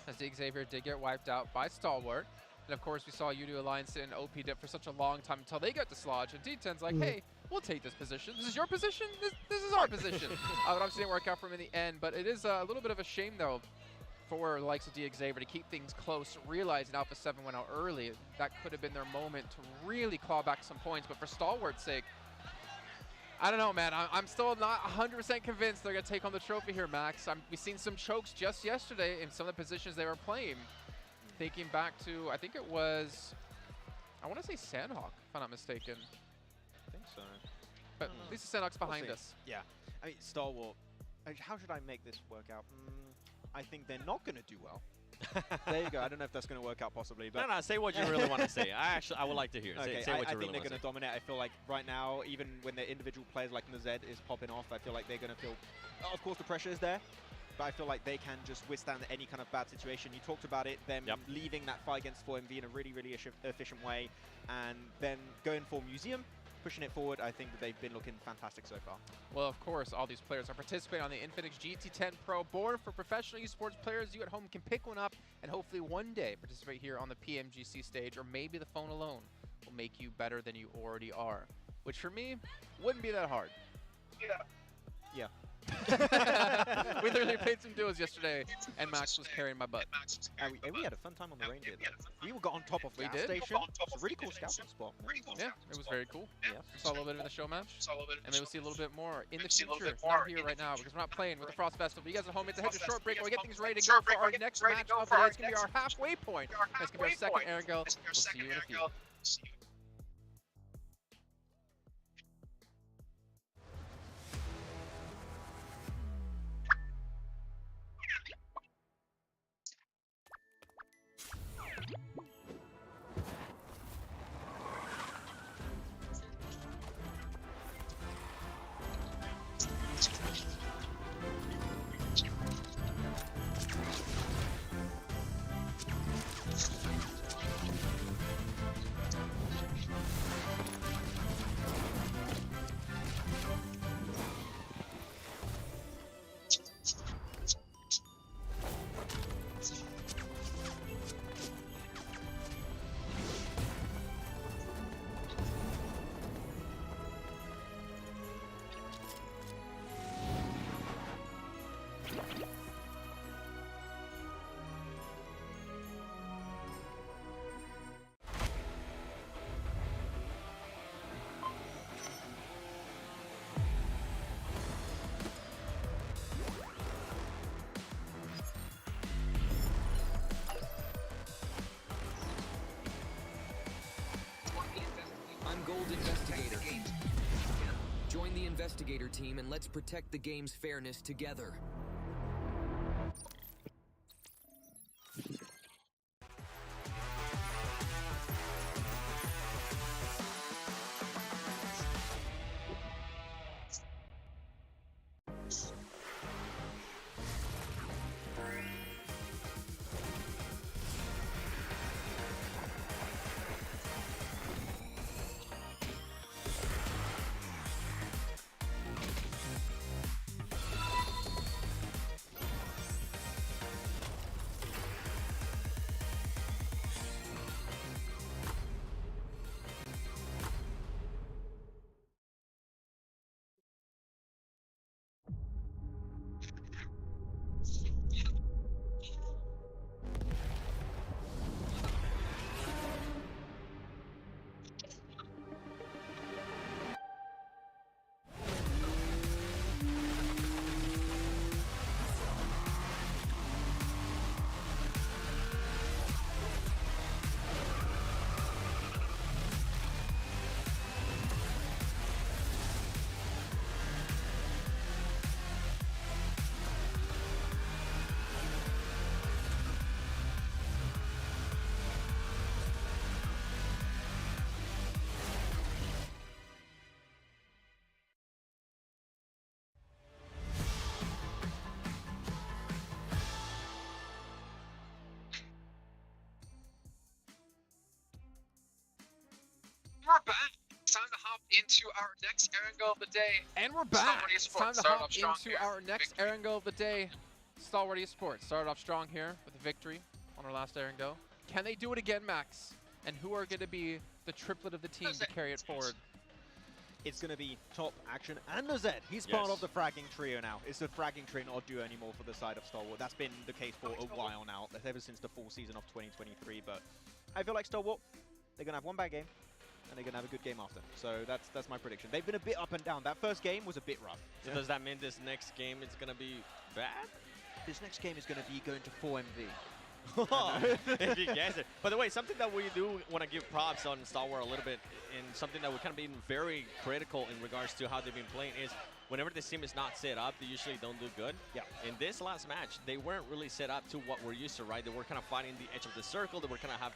S1: As Xavier did get wiped out by Stalwart. And of course, we saw U2 Alliance and OP dip for such a long time until they got dislodged. And D10's like, hey, we'll take this position. This is your position? This is our position. But obviously didn't work out for him in the end. But it is a little bit of a shame, though, for the likes of Xavier to keep things close, realizing Alpha 7 went out early. That could have been their moment to really claw back some points. But for Stalwart's sake, I don't know, man. I'm still not 100% convinced they're going to take on the trophy here, Max. We've seen some chokes just yesterday in some of the positions they were playing. Thinking back to, I think it was, I want to say Sandhawk, if I'm not mistaken.
S4: I think so.
S1: But at least the Sandhawk's behind us.
S4: Yeah. I mean, Stalwart, how should I make this work out? I think they're not going to do well. There you go. I don't know if that's going to work out possibly. But
S2: no, say what you really want to say. I would like to hear.
S4: Okay,
S2: say what you
S4: I think
S2: really
S4: they're going to dominate. I feel like right now, even when the individual players like Nazed is popping off, I feel like they're going to feel, of course, the pressure is there. But I feel like they can just withstand any kind of bad situation. You talked about it, them leaving that fight against 4MV in a really, really efficient way, and then going for Museum, pushing it forward. I think that they've been looking fantastic so far.
S1: Well, of course, all these players are participating on the Infinix GT10 Pro, born for professional esports players. You at home can pick one up and hopefully one day participate here on the PMGC stage, or maybe the phone alone will make you better than you already are, which for me wouldn't be that hard.
S4: Yeah.
S1: We literally played some duos yesterday, and Max was carrying my butt.
S4: We had a fun time on the reindeer. We got on top of the gas station. It's a really cool scouting spot.
S1: Yeah, it was very cool. Yeah, we saw a little bit in the show match, and maybe we'll see a little bit more in the future. Not here right now because we're not playing with the Frost Festival. But you guys at home, it's a head to short break while we get things ready to go for our next match of the day. It's going to be our halfway point. It's going to be our second Erangel. We'll see you in a few.
S9: gold investigator. Join the investigator team and let's protect the game's fairness together.
S10: We're back. It's time to hop into our next Erangel of the day.
S1: And we're back. It's time to hop into our next Erangel of the day. Stalwart Esports started off strong here with a victory on our last Erangel. Can they do it again, Max? And who are going to be the triplet of the team to carry it forward?
S4: It's going to be Top, Action, and the Zed. He's part of the fragging trio now. It's the fragging trio, not duo anymore for the side of Stalwart. That's been the case for a while now. That's ever since the full season of 2023. But I feel like Stalwart, they're going to have one bad game, and they're going to have a good game after. So that's my prediction. They've been a bit up and down. That first game was a bit rough.
S2: So does that mean this next game is going to be bad?
S4: This next game is going to be going to 4MV.
S2: If you guess it. By the way, something that we do want to give props on Stalwart a little bit, and something that we kind of been very critical in regards to how they've been playing is whenever the team is not set up, they usually don't do good.
S4: Yeah.
S2: In this last match, they weren't really set up to what we're used to, right? They were kind of fighting the edge of the circle. They were kind of have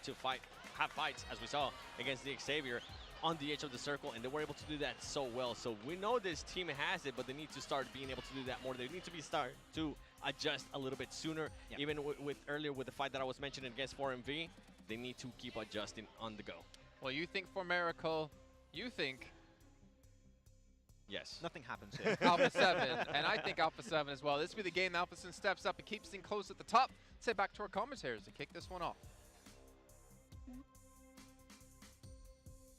S2: fights, as we saw, against the Xavier on the edge of the circle, and they were able to do that so well. So we know this team has it, but they need to start being able to do that more. They need to start to adjust a little bit sooner. Yeah. Even with earlier with the fight that I was mentioning against 4MV, they need to keep adjusting on the go.
S1: Well, you think for Miracle, you think...
S2: Yes.
S4: Nothing happens here.
S1: Alpha 7, and I think Alpha 7 as well. This will be the game Alpha 7 steps up and keeps things close at the top. Let's head back to our commentators to kick this one off.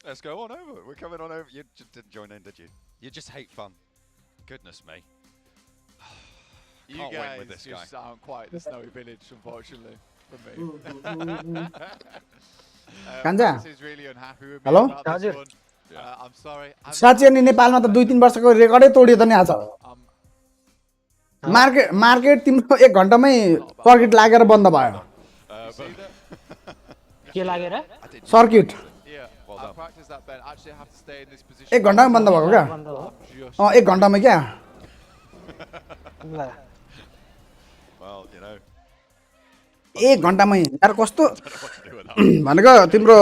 S6: Let's go on over. We're coming on over. You just didn't join in, did you? You just hate fun. Goodness me.
S7: You
S6: Can't
S7: guys
S6: win with this guy.
S7: aren't quite the snowy village, unfortunately, for me.
S3: Kanja?
S7: This is really unhappy with me
S3: Hello?
S7: about this one. I'm sorry.
S3: साँच्चै नि नेपालमा त 2-3 वर्षको रेकर्डै तोडियो त नि आज market तिम्रो 1 घण्टामै circuit लागेर बन्द भयो
S5: के लागेर
S3: circuit
S7: I practice that, Ben. Actually, I have to stay in this position.
S3: 1 घण्टामै बन्द भएको क्या 1 घण्टामै क्या
S6: Well, you know.
S3: 1 घण्टामै यार कस्तो भनेको तिम्रो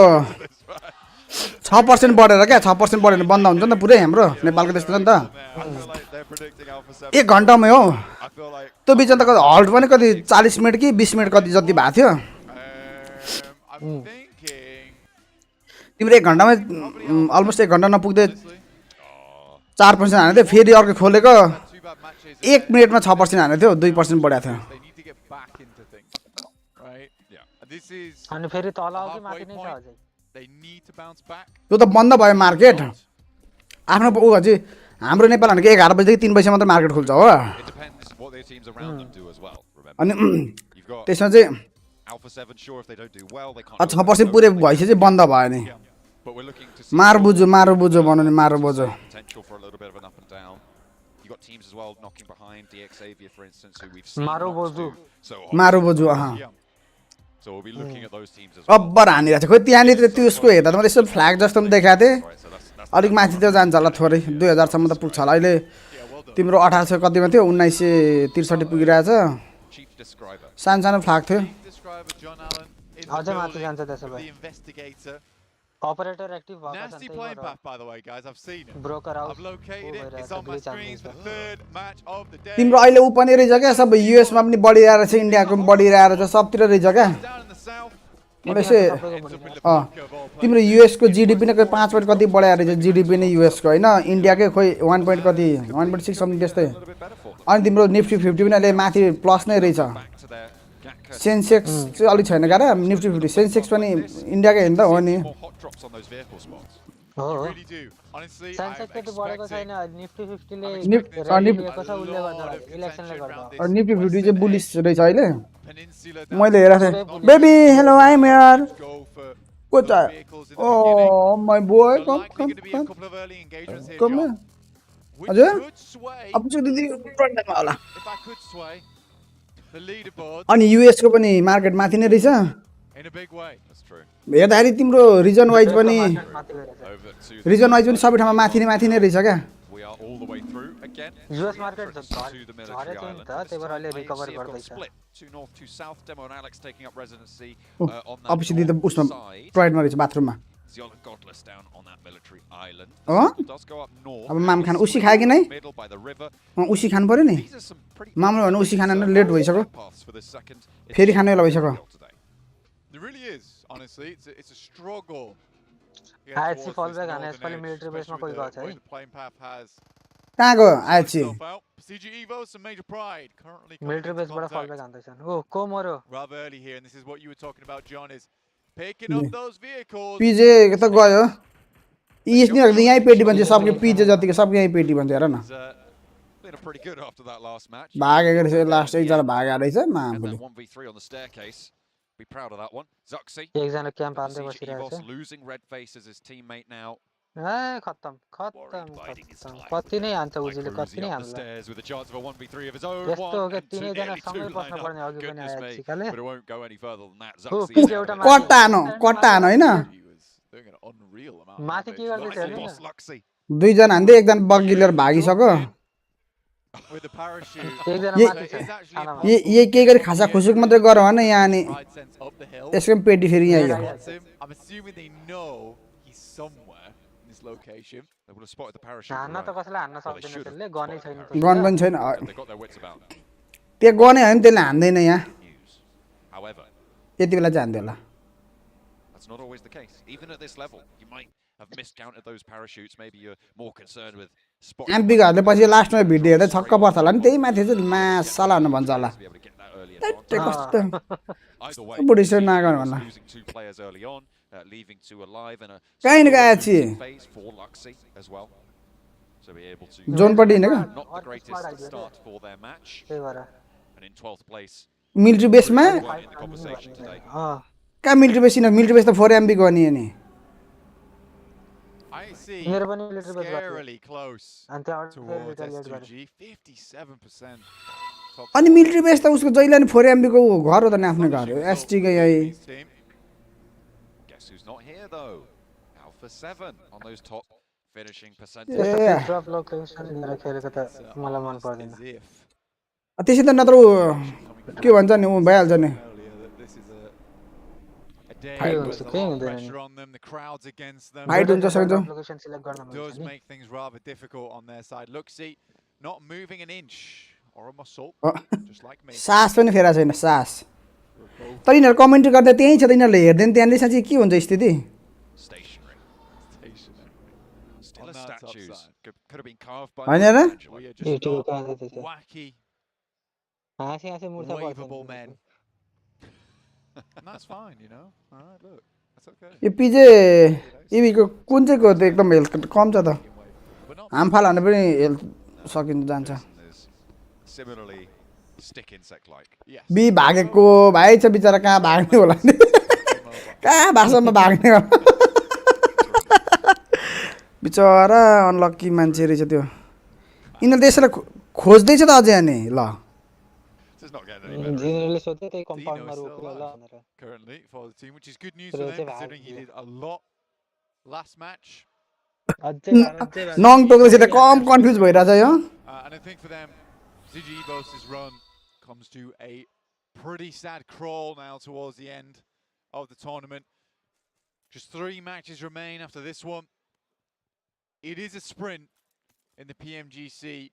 S3: 6% बढेर क्या 6% बढेर बन्द हुन्छ नि त पुरै हाम्रो नेपालको त्यस्तो छ नि त 1 घण्टामै हो त्यो बिचमा त कति हल्ट पनि कति 40 मिनेट कि 20 मिनेट कति जति भएको थियो तिम्रो 1 घण्टामै अलमोस्ट 1 घण्टा नपुग्दै 4% हानेको थियो फेरि अर्को खोलेको 1 मिनेटमा 6% हानेको थियो 2% बढाएको थियो
S5: अनि फेरि तल हो कि माथि नै छ अझै
S3: त्यो त बन्द भयो मार्केट आफ्नो ऊ अझै हाम्रो नेपाल भनेको 11 बजेदेखि 3 बजे मात्र मार्केट खुल्छ हो अनि त्यसमा चाहिँ 6% पुरै भइसक्यो चाहिँ बन्द भयो नि मार बुझो भन्नु नि मार बुझो मारो बुझो अब्बर हानिरहेको छ खोइ त्यहाँनिर त्यो उसको हेर्दा त मैले यसो फ्ल्याग जस्तो पनि देखाएको थिएँ अलिक माथितिर जान्छ होला थोरै 2000 सम्म त पुग्छ होला अहिले तिम्रो 1800 कतिमा थियो 1963 पुगिरहेछ सानो सानो फ्ल्याग थियो
S5: अझै माथि जान्छ त्यसो भए Operator active
S7: Nasty playing path, by the way, guys. I've seen it.
S5: Broker out.
S7: I've located it. It's on my screens for the third match of the day.
S3: तिम्रो अहिले उ पनि रहेछ क्या सब युएस मा पनि बढिरहेको छ इन्डियाको पनि बढिरहेको छ सबतिर रहेछ क्या मैले तिम्रो युएस को जीडीपी नै कोही 5 कति बढाएर रहेछ जीडीपी नै युएस को हैन इन्डियाकै खोइ 1 कति 1.6 समथिङ त्यस्तै अनि तिम्रो निफ्टी 50 पनि अहिले माथि प्लस नै रहेछ सेन्सेक्स चाहिँ अलि छैन गारा निफ्टी 50 सेन्सेक्स पनि इन्डियाकै हैन त हो नि
S5: सेन्सेक्स त्यति बढेको छैन निफ्टी 50 ले लिएको छ उले गर्दा इलेक्सनले गर्दा
S3: निफ्टी 50 चाहिँ बुलिश रहेछ अहिले मैले हेरेको थिएँ baby hello I am here What's that? Oh, my boy, come. Ajay? अब चाहिँ दिदी फ्रन्टमा होला अनि युएस को पनि मार्केट माथि नै रहेछ हेर्दाखेरि तिम्रो रिजन वाइज पनि सबै ठाउँमा माथि नै रहेछ क्या
S5: US market झरेको नि त त्यही भएर अहिले रिकभर गर्दैछ
S3: अब सिधै त उसमा प्राइडमा रहेछ बाथरुममा अब माम खान उसी खायो कि नै उसी खानु पर्यो नि मामले भन्नु उसी खान लेट भइसक्यो फेरि खानु बेला भइसक्यो
S5: आइएचसी फल ब्याक हाने यसपालि मिलिट्री बेसमा कोही गएको छ है
S3: कहाँ गयो आइएचसी
S5: मिलिट्री बेसबाट फल ब्याक हान्दैछन् ओ को मर्यो
S3: पिजे त गयो इस नि हक्दै यही पेटी बन्छ सबके पिजे जतिको सबके यही पेटी बन्छ हेर न भागेको रहेछ लास्ट एकजना भागेको रहेछ मामले
S6: Be proud of that one. Zuxi.
S5: एकजना क्याम्प हान्दै बसिरहेछ
S6: losing red face as his teammate now.
S5: ए खत्तम कति नै हान्छ उजिले कति नै हान्छ
S6: with a chance of a 1v3 of his own.
S5: यस्तो हो के तिनै जना सँगै बस्न पर्ने अघि पनि आयो सिकाले
S6: But it won't go any further than that. Zuxi.
S3: कट्टा हान हैन
S5: माथि के गर्दै छ हेर्नु
S3: दुई जना हान्दै एकजना बग्गी लिएर भागिसक्यो
S4: with the parachute.
S3: ये के गरी खासा खुसुक मात्रै गर भने यहाँ नि यसको पेटी फेरि यहाँ
S7: I'm assuming they know he's somewhere in this location.
S6: They would have spotted the parachute.
S5: हान्न त कसैले हान्न सक्दैन त्यसले गनै छैन
S3: गन पनि छैन
S6: They got their wits about.
S3: त्यो गनै हैन त्यसले हान्दैन यहाँ
S6: However,
S3: यति बेला चाहिँ हान्दै होला
S6: that's not always the case. Even at this level, you might have miscounted those parachutes. Maybe you're more concerned with spotting.
S3: MP घरले पछि लास्टमा भिडियो हेर्दै छक्क पर्छ होला नि त्यही माथि चाहिँ मासला हुनु भन्छ होला कस्तो बुढिसो नगर्नु होला कहीँ न गएको छि जोनपट्टि हिँडेको मिलिट्री बेसमा कहाँ मिलिट्री बेस मिलिट्री बेस त 4 MB को नि नि
S7: I see
S5: मेरो पनि मिलिट्री बेस
S7: scarily close
S5: अनि त्यहाँबाट
S7: towards S2G 57%.
S3: अनि मिलिट्री बेस त उसको जहिले नि 4 MB को घर हो त नि आफ्नो घर हो एसटी को यही
S6: Guess who's not here though? Alpha 7 on those top finishing percentages.
S5: Drop location लिएर खेलेको त मलाई मन पर्दैन
S3: त्यसै त नत्र के भन्छ नि उ भइहाल्छ नि
S7: Pressure on them, the crowds against them.
S3: Fight हुन्छ सक्छ
S5: लोकेसन सिलेक्ट गर्न
S7: Does make things rather difficult on their side. Look, see, not moving an inch or a muscle, just like me.
S3: सास पनि फेरा छैन सास तर यिनीहरू कमेन्ट्री गर्दा त्यही छ त यिनीहरूले हेर्दैन त्यहाँले साँच्चै के हुन्छ स्थिति
S6: Still a statues. Could have been carved by.
S3: Hahn raw
S7: Wacky,
S5: हाँसी हाँसी मुर्छा
S7: waveable men. And that's fine, you know. All right, look, that's okay.
S3: यो पिजे इबीको कुन चाहिँ को त एकदम हेल्थ कम छ त हामफाल हान्नु पनि हेल्थ सकिन्छ जान्छ
S6: Similarly, stick insect like.
S7: Yes.
S3: बी भागेको भाइ छ बिचरा कहाँ भाग्ने होला नि कहाँ भाषामा भाग्ने होला बिचरा अनलकी मान्छे रहेछ त्यो यिनीहरूले त्यसलाई खोज्दैछ त अझै अनि ल
S6: It's not getting any better.
S5: जिनले सोध्दै त्यही कम्पाउन्डमा
S7: Dino's
S5: रोक्यो
S7: still
S5: होला
S7: alive
S5: भनेर
S7: currently for the team, which is good news for them considering he did a lot last match.
S3: नङ टोक्दैछ त कम कन्फ्युज भइरहेछ यो
S7: And I think for them, ZG Evos' run comes to a pretty sad crawl now towards the end of the tournament. Just 3 matches remain after this one. It is a sprint in the PMGC.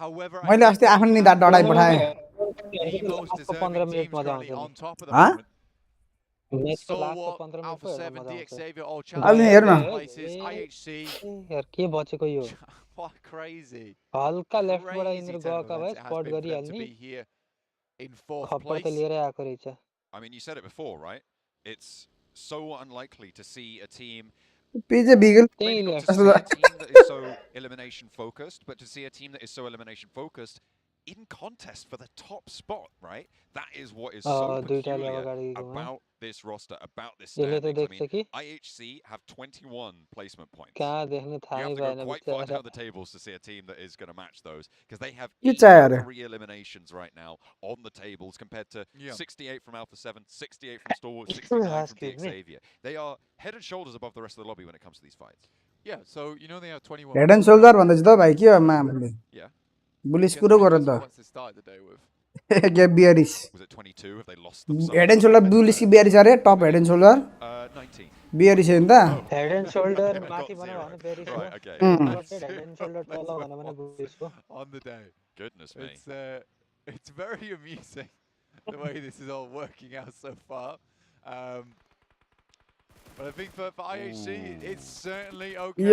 S7: However,
S3: मैले अस्ति आफ्नो नि डढाइ पठाए
S7: the most deserving teams currently on top of the moment. Stalwart, Alpha 7, DX Xavier, all challenging places. IHC.
S5: यार के बचेको यो
S7: What crazy.
S5: हल्का लेफ्टबाट
S7: Crazy
S5: injured
S7: tournament
S5: गएका भए
S7: it has
S5: spot
S7: been for them to
S5: गरिहाल्ने
S7: be here in 4th
S5: खप्पर
S7: place.
S5: त लिएरै आएको रहेछ
S6: I mean, you said it before, right? It's so unlikely to see a team.
S3: पिजे बिगल
S6: Maybe not to see a team that is so elimination focused, but to see a team that is so elimination focused in contest for the top spot, right? That is what is so peculiar about this roster, about this standings. I mean, IHC have 21 placement points. You have to go quite far down the tables to see a team that is going to match those, because they have 3 eliminations right now on the tables compared to 68 from Alpha 7, 68 from Stalwart, 69 from DX Xavier. They are head and shoulders above the rest of the lobby when it comes to these fights.
S7: Yeah, so you know they have 21.
S3: Head end shoulder भन्दैछ त भाइ के हो मामले
S6: Yeah.
S3: Bullish कुरो गर त
S7: What's the start of the day with?
S3: के बियरिस
S6: Was it 22? Have they lost them?
S3: Head end shoulder bullish कि बियरिस अरे टप हेड एन्ड शोल्डर
S6: 19.
S3: बियरिस हो नि त
S5: हेड एन्ड शोल्डर माथि बनाउ भने बेरिस हो
S6: Okay.
S5: हेड एन्ड शोल्डर तल भने बुलिस हो
S7: On the day.
S6: Goodness me.
S7: It's very amusing the way this is all working out so far. But I think for IHC, it's certainly okay.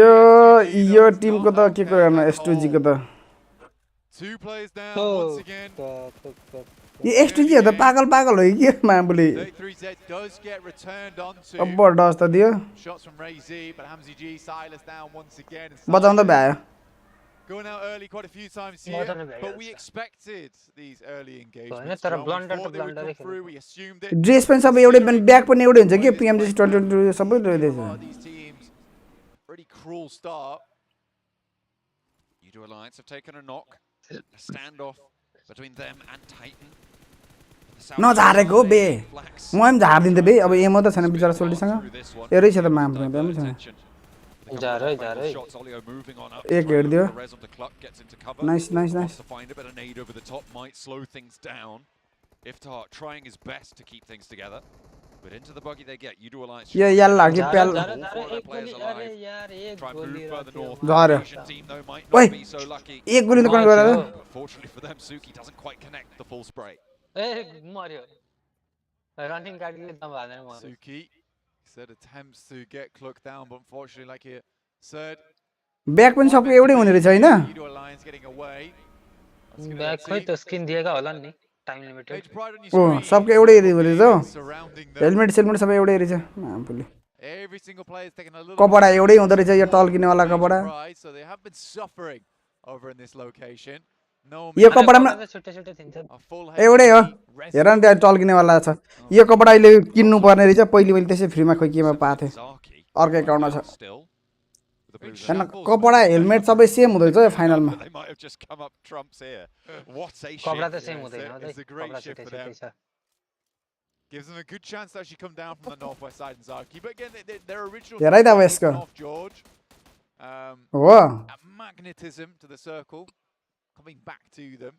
S3: Yo Timko त के को हेर्न S2G को त
S7: 2 players down once again.
S3: यो S2G हो त पागल पागल हो कि के मामले
S7: 33Z does get returned onto.
S3: अब डस त दियो
S7: Shots from RAAZA, but Hamzy G, Silas down once again.
S3: बचाउँदा भ्यायो
S7: Going out early quite a few times here, but we expected these early engagements.
S5: तर
S7: We
S5: ब्लन्डर
S7: thought
S5: त
S7: they would
S5: ब्लन्डरै
S7: come through, we assumed it.
S3: Dress पनि सबै एउटै पनि bag पनि एउटै हुन्छ कि PMGC 2022 सबै रहेछ
S7: These teams, pretty cruel start.
S6: Udo Alliance have taken a knock. A standoff between them and Titan.
S3: नझारेको बे म पनि झारिदिन्थे बे अब एमो त छैन बिचरा सोल्टीसँग एउटै छ त माम पनि छैन
S5: जारै जारै
S3: एक हेड दियो nice nice nice
S6: To find a bit of nade over the top might slow things down. Iftar trying his best to keep things together. But into the buggy they get. Udo Alliance.
S3: यो याल्ला कि प्याल
S6: Try and move further north.
S3: झार्यो
S6: Asian team though might
S3: ओइ
S6: not be so lucky.
S3: एक गोली त कन गरे
S6: Unfortunately for them, Suki doesn't quite connect the full spray.
S5: ए मर्यो running गाडीले दम हालेर मर्यो
S7: Suki said attempts to get Cluck down, but unfortunately, like he said,
S3: bag पनि सबको एउटै हुने रहेछ हैन
S7: Udo Alliance getting away.
S5: Bag खै त स्किन दिएका होला नि time limited
S7: Page pride on your
S3: ओ
S7: screen.
S3: सबको एउटै रहेछ हौ
S7: Surrounding them.
S3: हेलमेट सेलमेट सबै एउटै रहेछ मामले
S7: Every single player is taking a little
S3: कपडा एउटै हुँदो रहेछ यो टल्किने वाला कपडा
S7: pride, so they have been suffering over in this location. No
S3: यो कपडामा
S5: छुट्टै छुट्टै थिन्छ
S7: a full
S3: एउटै हो हेर न त्यहाँ टल्किने वाला छ यो कपडा अहिले किन्नु पर्ने रहेछ पहिले मैले त्यसै फ्रीमा खोइ केमा पाथे अर्को एकाउन्टमा छ हैन कपडा हेलमेट सबै सेम हुँदै छ फाइनलमा
S6: They might have just come up trumps here. What a
S5: कपडा
S6: shift.
S5: त सेम हुँदैन है
S7: It's a great
S5: कपडा
S7: shift
S5: छुट्टै
S7: for them.
S5: छुट्टै छ
S7: Gives them a good chance to actually come down from the northwest side and Zaki. But again, their original
S3: हेरै त अब
S7: target
S3: यसको
S7: was North George.
S3: हो
S7: A magnetism to the circle coming back to them.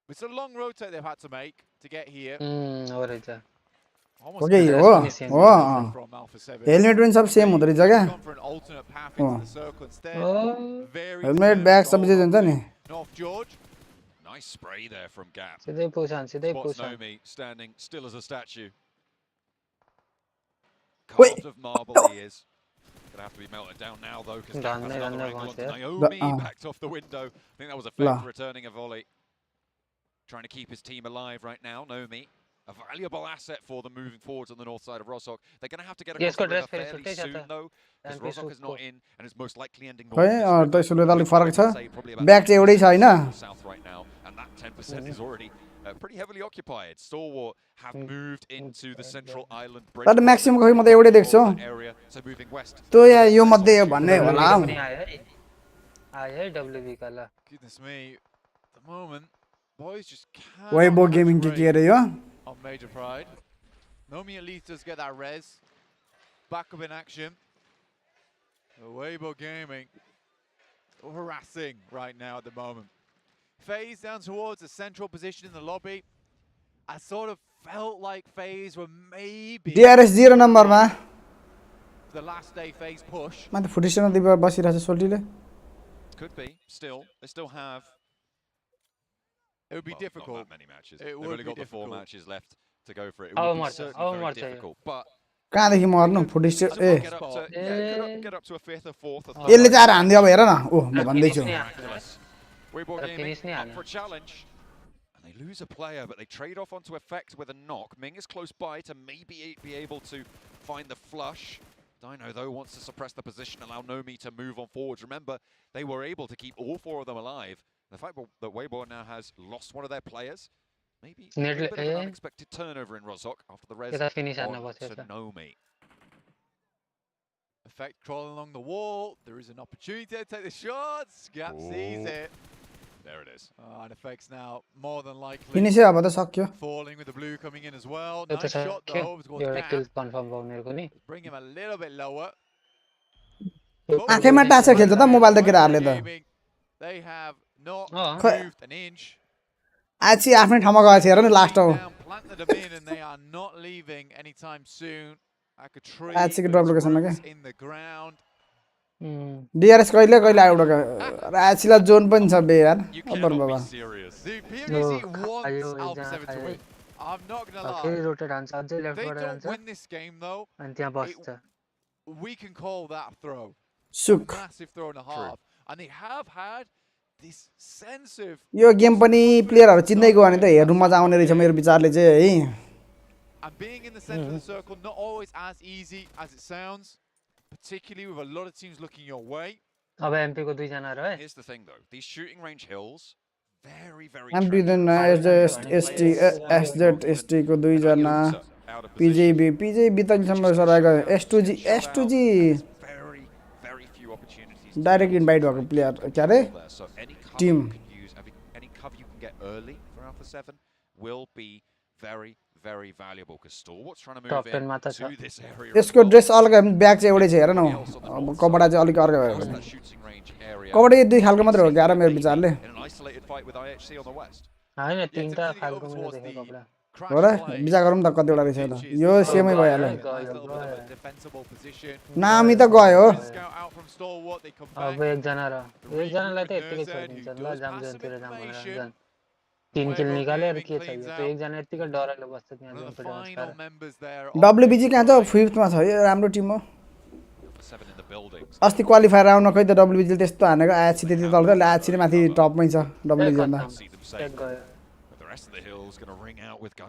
S7: It's a long rotate they've had to make to get here.
S5: हो रहेछ
S7: Almost
S3: okay
S7: got
S3: हो
S7: it
S3: हो
S7: from Alpha 7.
S3: Helmet पनि सब same हुँदो रहेछ क्या
S7: Gone for an alternate path into the circle instead. Very
S3: helmet bag सबै जे हुन्छ नि
S7: North George.
S6: Nice spray there from Gap.
S5: सिधै पुछान सिधै
S6: Spots
S5: पुछान
S6: Nomi standing still as a statue.
S3: Wait.
S6: Carved of marble he is. Gonna have to be melted down now though, because Gap has
S5: Done,
S6: another
S5: done,
S6: angle onto
S5: done,
S6: Naomi
S3: yeah.
S6: backed off the window. I think that was a
S3: La.
S6: fake returning a volley. Trying to keep his team alive right now. Nomi, a valuable asset for them moving forwards on the north side of Rostock. They're going to have to get
S5: Yes,
S6: across the river
S5: dress
S6: fairly
S5: very
S6: soon
S5: sultai
S6: though, because
S5: And
S6: Rostock is not
S5: Pesutko.
S6: in and is most likely ending
S3: खै
S6: north.
S3: त्यसले त अलिक फरक छ
S6: Say probably about
S3: bag चाहिँ एउटै छ हैन
S6: south right now, and that 10% is already pretty heavily occupied. Stalwart have moved into the central island bridge.
S3: तर म्याक्सिमम खै म त एउटै देख्छु
S6: area, so moving west.
S3: त्यो या यो मध्ये भन्ने होला
S5: पनि आयो है WB का ल
S7: Goodness me. At the moment, boys just can't.
S3: Weibo gaming के अरे यो
S7: On Major Pride. Nomi at least does get that res. Back up in action. Weibo Gaming harassing right now at the moment. FaZe down towards the central position in the lobby. I sort of felt like FaZe were maybe
S3: DRS 0 number ma.
S7: The last day FaZe push.
S3: Man the footage na diba basirasa soltile.
S6: Could be. Still, they still have.
S7: It would be difficult.
S6: Not that many matches.
S7: It
S6: They've
S7: would
S6: only
S7: be
S6: got the 4
S7: difficult.
S6: matches left to go for it. It would be certainly very difficult. But
S3: कहाँ देखि मर्नु footage A
S6: get up to, yeah, get up to a 5th or 4th or 3rd.
S3: यसले चाहिँ हान्दियो अब हेर न ओ म भन्दै छु
S6: Weibo Gaming up for a challenge. And they lose a player, but they trade off onto effect with a knock. Ming is close by to maybe be able to find the flush. Dino, though, wants to suppress the position, allow Nomi to move on forwards. Remember, they were able to keep all 4 of them alive. The fact that Weibo now has lost one of their players, maybe a bit of an unexpected turnover in Rozhok after the res on to Nomi.
S7: Effect crawling along the wall. There is an opportunity to take the shots. Gap sees it.
S6: There it is.
S7: And Effect's now more than likely
S3: finish अब त सक्यो
S7: falling with the blue coming in as well. Nice shot though towards Gap. Bring him a little bit lower.
S3: आँखैमा टाँस खेल्छ त mobile त केटाहरूले त
S7: They have not moved an inch.
S3: आछि आफ्नै ठाउँमा गएको छ हेर न लास्ट हो
S7: Planted them in and they are not leaving anytime soon.
S3: आछि को ड्रप लोकेसनमा के
S7: in the ground.
S3: DRS कहिले कहिले आउट आछिला जोन पनि छ बे यार अब्बर बाबा
S7: The PMGC wants Alpha 7 to win. I'm not going to lie. They don't win this game though. We can call that a throw.
S3: Suk.
S7: Massive throw and a half. And they have had this sense of
S3: yo game पनि प्लेयरहरु चिन्दै गयो भने त हेर्नु मजा आउने रहेछ मेरो विचारले चाहिँ है
S7: And being in the center of the circle, not always as easy as it sounds, particularly with a lot of teams looking your way.
S6: Here's the thing though, these shooting range hills, very
S3: MP then SZ को दुई जना PJB तकसम्म सराएको S2G
S6: very few opportunities.
S3: Direct invite भएको player के अरे Tim
S6: Any cover you can get early for Alpha 7 will be very valuable because Stalwart's trying to move in to this area.
S3: यसको dress अलगै bag चाहिँ एउटै छ हेर न अब कपडा चाहिँ अलिक अर्कै भयो कपडा दुई खालको मात्र हो ग्यारा मेरो विचारले
S5: हैन तीनटा खालको मैले देखे कपडा
S3: हो र विचार गरौँ त कतिवटा रहेछ त यो सेमै भइहाल्यो नामी त गयो
S5: अब एकजनालाई त यतिकै छोडिदिन्छ ल जाम जोनतिर जाम भनेर 3 किल निकाले र के चाहियो त्यो एकजना यतिकै डरले बस्छ त्यहाँ जोन
S3: WBG कहाँ छ 5th मा छ यो राम्रो टिम हो अस्ति क्वालिफायर राउन्डमा खै त WBG ले त्यस्तो हानेको आएछि त्यति तल त आएछि माथि टपमै छ WBG भन्दा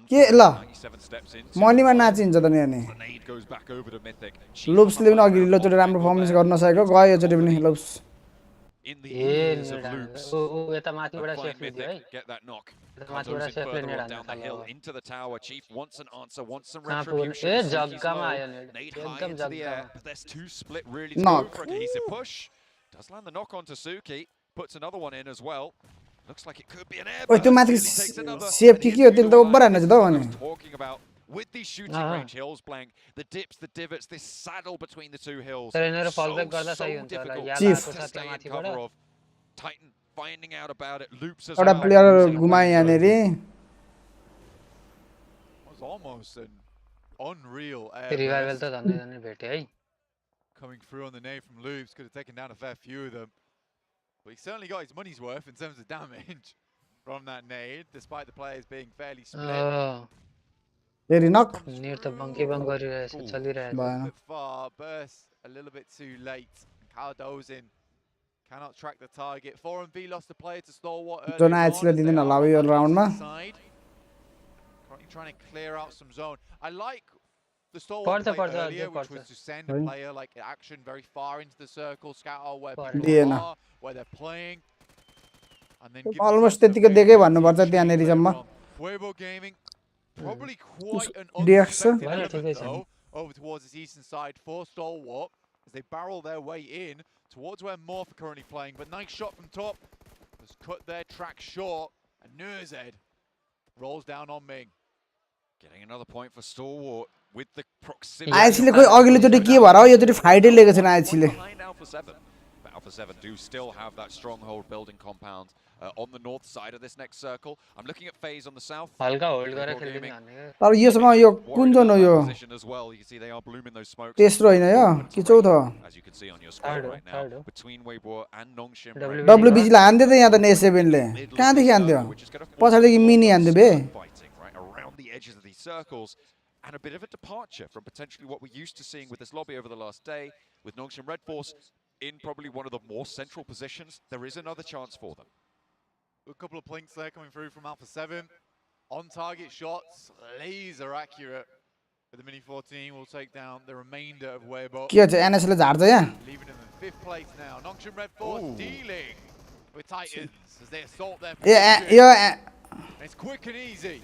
S3: के ल मनीमा नाचिन्छ त नि अनि लुप्सले पनि अघि लोचोटि राम्रो पर्फर्मेन्स गर्न नसकेको गयो योचोटि पनि लुप्स
S5: यता माथिबाट सेफ लिन्छ है माथिबाट सेफ लिने
S6: into the tower. Chief wants an answer, wants some
S5: retribution. ए जग्गामा आयो नि एकदम जग्गामा
S6: there's two split really to go for a cohesive push. Does land the knock on to Suki, puts another one in as well. Looks like it could be an air.
S3: ओइ त्यो माथि safety के हो त्यसले त over हान्नु छ त भने
S6: talking about with these shooting range hills, blank the dips, the divots, this saddle between the two hills.
S3: Chief
S6: Titan finding out about it, loops as
S3: एउटा
S6: well.
S3: प्लेयर गुमाए यहाँनेरि
S7: was almost an unreal
S5: revival त झन्डै झन्डै भेटे है
S7: coming through on the nade from Loops, could have taken down a fair few of them. But he certainly got his money's worth in terms of damage from that nade, despite the players being fairly split.
S3: Very knock.
S5: Near the bunky bang गरिरहेछ चलिरहेछ.
S7: Far burst a little bit too late. Caldozin cannot track the target. 4&V lost a player to Stalwart early on.
S3: दिदैन होला यो राउन्डमा.
S7: Currently trying to clear out some zone. I like the Stalwart play earlier, which was to send a player like Action very far into the circle, scout out where people are, where they're playing. And then
S3: almost त्यतिकै देखे भन्नुपर्छ त्यहाँनेरि सम्म.
S7: Weibo Gaming probably quite an unexpected though, over towards this eastern side for Stalwart as they barrel their way in towards where Morph are currently playing. But nice shot from top has cut their track short, and Nurzed rolls down on Ming.
S6: Getting another point for Stalwart. with the proximity.
S3: आइएचले कोही अघिल्लोचोटि के भएर योचोटि फाइटै लिएको छैन आइएचले.
S6: Alpha 7 do still have that stronghold building compound on the north side of this next circle. I'm looking at FaZe on the south.
S5: हल्का hold गरेर खेल्दिन भने.
S3: तर योसँग यो कुन जोन हो यो?
S6: As well. You can see they are blooming those smokes.
S3: तेस्रो हैन यो कि चौथो?
S6: As you can see on your screen right now, between Weibo and Nongshim.
S3: WBG ले हान्दै त यहाँ त ने7 ले. कहाँ देखि हान्दियो? पछाडिदेखि मिनी हान्दै बे.
S6: Right around the edges of these circles. And a bit of a departure from potentially what we're used to seeing with this lobby over the last day, with Nongshim Red Force in probably one of the more central positions. There is another chance for them.
S7: A couple of plinks there coming through from Alpha 7. On target shots, laser accurate. But the Mini 14 will take down the remainder of Weibo.
S3: के छ NS ले झार्छ यहाँ?
S7: Leaving him in 5th place now. Nongshim Red Force dealing with Titans as they assault their
S3: yo
S7: it's quick and easy.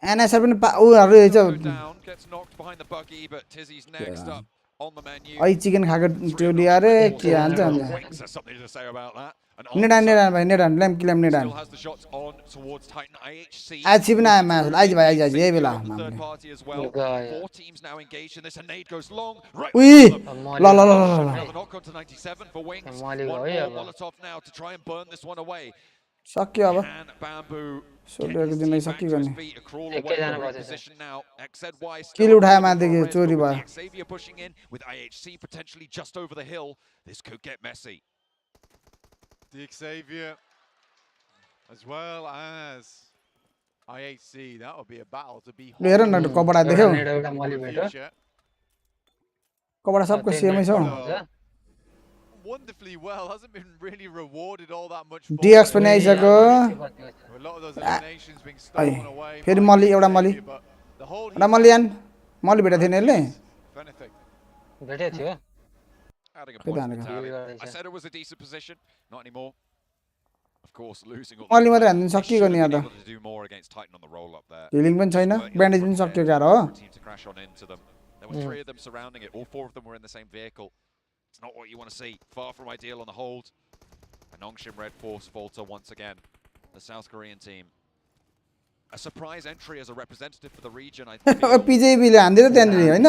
S3: NS पनि उहरु छ.
S6: Down, gets knocked behind the buggy, but Tizzy's next up on the menu.
S3: I chicken खाएको टोली अरे के हान्छ
S6: There's something to say about that.
S3: नेडान भाइ नेडान ल्याम किलाम नेडान.
S6: Still has the shots on towards Titan IHC.
S3: IHC पनि आयो मास. आइज भाइ आइज यही बेला.
S6: Third party as well. 4 teams now engaged in this. A nade goes long. Right.
S3: उई ल ल ल.
S6: The knock on to 97 for Wings. One more Molotov now to try and burn this one away.
S3: सक्यो अब.
S6: And Bamboo
S3: सोलेको दिन सकियो नि.
S6: position now. XZY
S3: किल उठायो मादेखि चोरी भयो.
S6: Xavier pushing in with IHC potentially just over the hill. This could get messy.
S7: The Xavier as well as IHC. That would be a battle to be.
S3: हेर न कपडा देख्यौ. कपडा सबको सेमै छ.
S7: Wonderfully well, hasn't been really rewarded all that much.
S3: DX पनि आइसक्यो.
S7: A lot of those eliminations being stolen away.
S3: फेरि मली एउटा मली. एउटा मली आन. मली भेटेको थिएन यसले.
S5: भेटेको थियो.
S6: I said it was a decent position, not anymore. Of course, losing all.
S3: मली मात्रै हान्दिन सकियो नि यहाँ त.
S6: To do more against Titan on the roll up there.
S3: Healing पनि छैन. ब्यान्डेज पनि सकियो गाह्रो हो.
S6: Team to crash on into them. There were 3 of them surrounding it. All 4 of them were in the same vehicle. It's not what you want to see. Far from ideal on the hold. And Nongshim Red Force falter once again. The South Korean team. A surprise entry as a representative for the region. I think.
S3: PJB ले हान्दियो त्यहाँनिर हैन?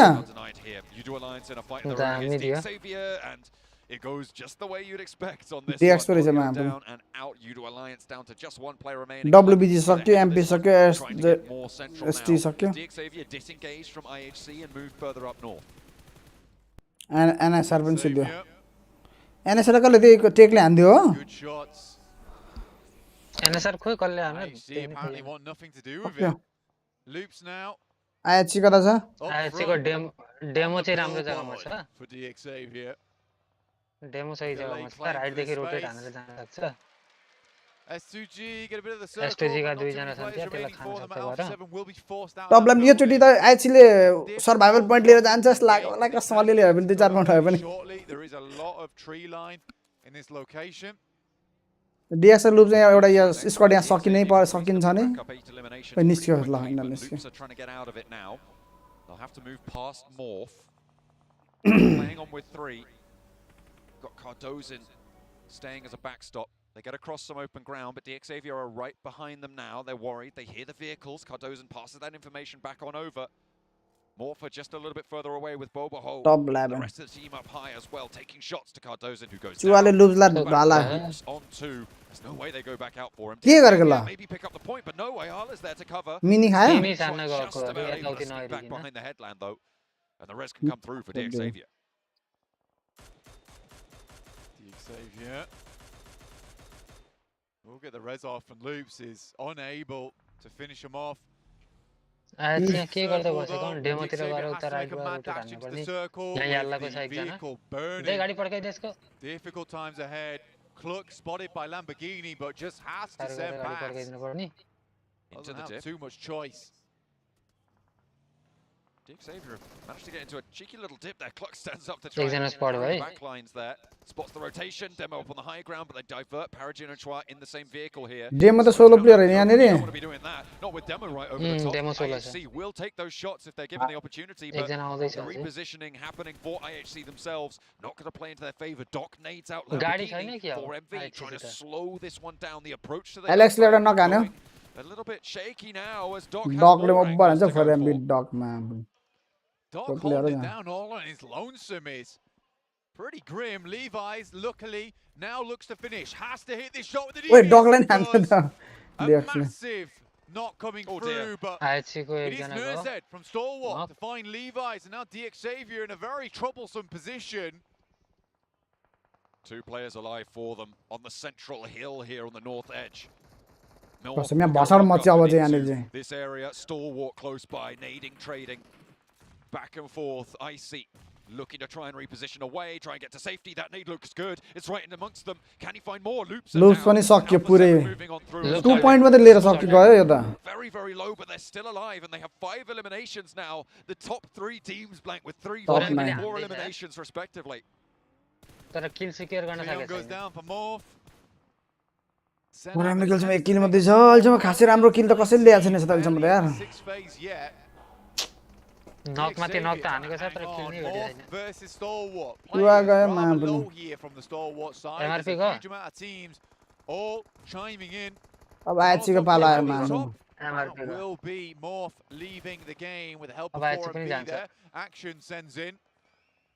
S6: You do alliance in a fight against Xavier, and it goes just the way you'd expect on this.
S3: DX पनि छ
S6: one.
S3: मा.
S6: Down and out. You do alliance down to just one player remaining.
S3: WBG सक्यो, MP सक्यो, ST सक्यो.
S6: Xavier disengaged from IHC and moved further up north.
S3: NSR पनि सिद्धियो. NSR कसले त्यो टेकले हान्दियो हो?
S5: एनएसआर खोइ कसले हान्यो?
S7: Apparently want nothing to do with it. Loops now.
S3: आइएचसी कता छ?
S5: आइएचसी को डेमो चाहिँ राम्रो जग्गामा छ.
S7: For the Xavier.
S5: डेमो सही जग्गामा छ. राइट देखि रोटेट हानेर जान सक्छ.
S7: S2G get a bit of the circle.
S5: S2G का 2 जना छन् त्यहाँ त्यसलाई खान सक्छ भएर.
S3: प्रब्लम यो चोटी त आइएचसीले सर्भाइभल पोइन्ट लिएर जान्छ जस्तो लाग्यो मलाई कसमले लियो भने 2-4 पॉइन्ट भयो पनि.
S7: There is a lot of tree line in this location.
S3: DXR loop चाहिँ एउटा यो स्क्वाड यहाँ सकिनै सकिन्छ नि. निस्क्यो ल हैन निस्क्यो.
S6: They'll have to move past Morph. Playing on with 3. Got Cardozin staying as a backstop. They get across some open ground, but the Xavier are right behind them now. They're worried. They hear the vehicles. Cardozin passes that information back on over. Morpher just a little bit further away with Boboho. The rest of the team up high as well, taking shots to Cardozin, who goes down. On 2. There's no way they go back out for him. Maybe pick up the point, but no, Ayala's there to cover.
S3: Mini खायो?
S6: Just about able to sneak back behind the headland, though. And the rest can come through for the Xavier.
S7: The Xavier will get the res off, and Loops is unable to finish him off.
S5: चाहिँ के गर्दै बसेको डेमोतिर गएर उता राइटबाट rotate हान्नु पर्ने. यहाँ याल्लाको छ एकजना. दे गाडी पड्काइदे यसको.
S7: Difficult times ahead. Cluck spotted by Lamborghini, but just has to send pass. Doesn't have too much choice.
S6: Xavier managed to get into a cheeky little dip there. Cluck stands up to try and get the back lines there. Spots the rotation. Demo up on the high ground, but they divert Paragin and Chua in the same vehicle here.
S3: Demo the solo player in here.
S6: Don't want to be doing that. Not with Demo right over the top. IHC will take those shots if they're given the opportunity, but the repositioning happening for IHC themselves not going to play into their favor. Doc nades out Lamborghini for MV, trying to slow this one down. The approach to the
S3: Alex left knock on
S6: a little bit shaky now as Doc
S3: Doc le mobile for MV Doc man.
S7: Doc holding down all on his lonesome is pretty grim. Levi's luckily now looks to finish. Has to hit this shot with the
S3: Wait, dog line
S7: a massive not coming through, but it is Nurzed from Stalwart to find Levi's, and now DX Xavier in a very troublesome position.
S6: 2 players alive for them on the central hill here on the north edge. This area, Stalwart close by, nading, trading, back and forth. Icy looking to try and reposition away, try and get to safety. That nade looks good. It's right in amongst them. Can he find more loops?
S3: Loops पनि सक्यो पुरै 2 point मात्रै लिएर सक्यो गयो यो त.
S6: Very, very low, but they're still alive, and they have 5 eliminations now. The top 3 teams blank with 3, 5, and 4 eliminations respectively.
S5: तर kill secure गर्न सकेछ.
S7: Goes down for Morph.
S3: राम्रो किल छ, 1 किल मात्रै छ. अहिलेसम्म खासै राम्रो किल त कसैले ल्याएको छैन त अहिलेसम्म त यार.
S5: Knock माथि knock त हानेको छ तर kill नै गरेको छैन.
S7: Versus Stalwart.
S3: पुरा गयो मा
S7: low here from the Stalwart side.
S5: MRP
S7: Huge
S5: को
S7: amount of teams all chiming in.
S3: अब आएछि को पालो आयो मा.
S7: MRP will be Morph leaving the game with the help of 4MB there. Action sends in.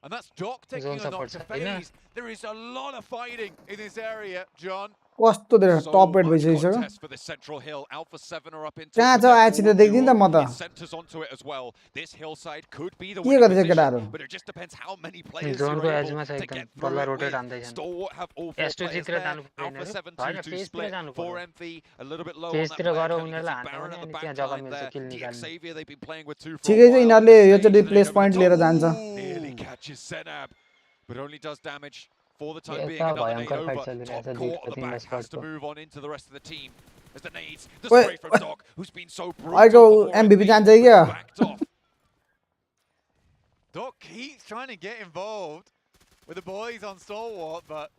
S7: And that's Doc taking a knock to phase. There is a lot of fighting in this area, John.
S3: कस्तो धेरै टप rate भइसक्यो. कहाँ छ आएछि त देख्दिन त म त. के गर्दैछ केटाहरु?
S5: जोनको एजमा छ एकदम बल्ल रोटेट हान्दैछन्. S2 जितेर जानु पर्दैन रे. हैन फेसतिर जानु पर्यो. फेसतिर गएर उनीहरुलाई हान्नु अनि त्यहाँ जग्गा मिल्छ किल निकाल्ने.
S3: ठिकै छ यिनीहरुले यो चाहिँ प्लेस पॉइन्ट लिएर जान्छ.
S6: But only does damage for the time being. Another nade over. Top court at the back has to move on into the rest of the team. As the nades, the spray from Doc, who's been so brutal.
S3: I go MVP जान्छ क्या?
S7: Doc keeps trying to get involved with the boys on Stalwart, but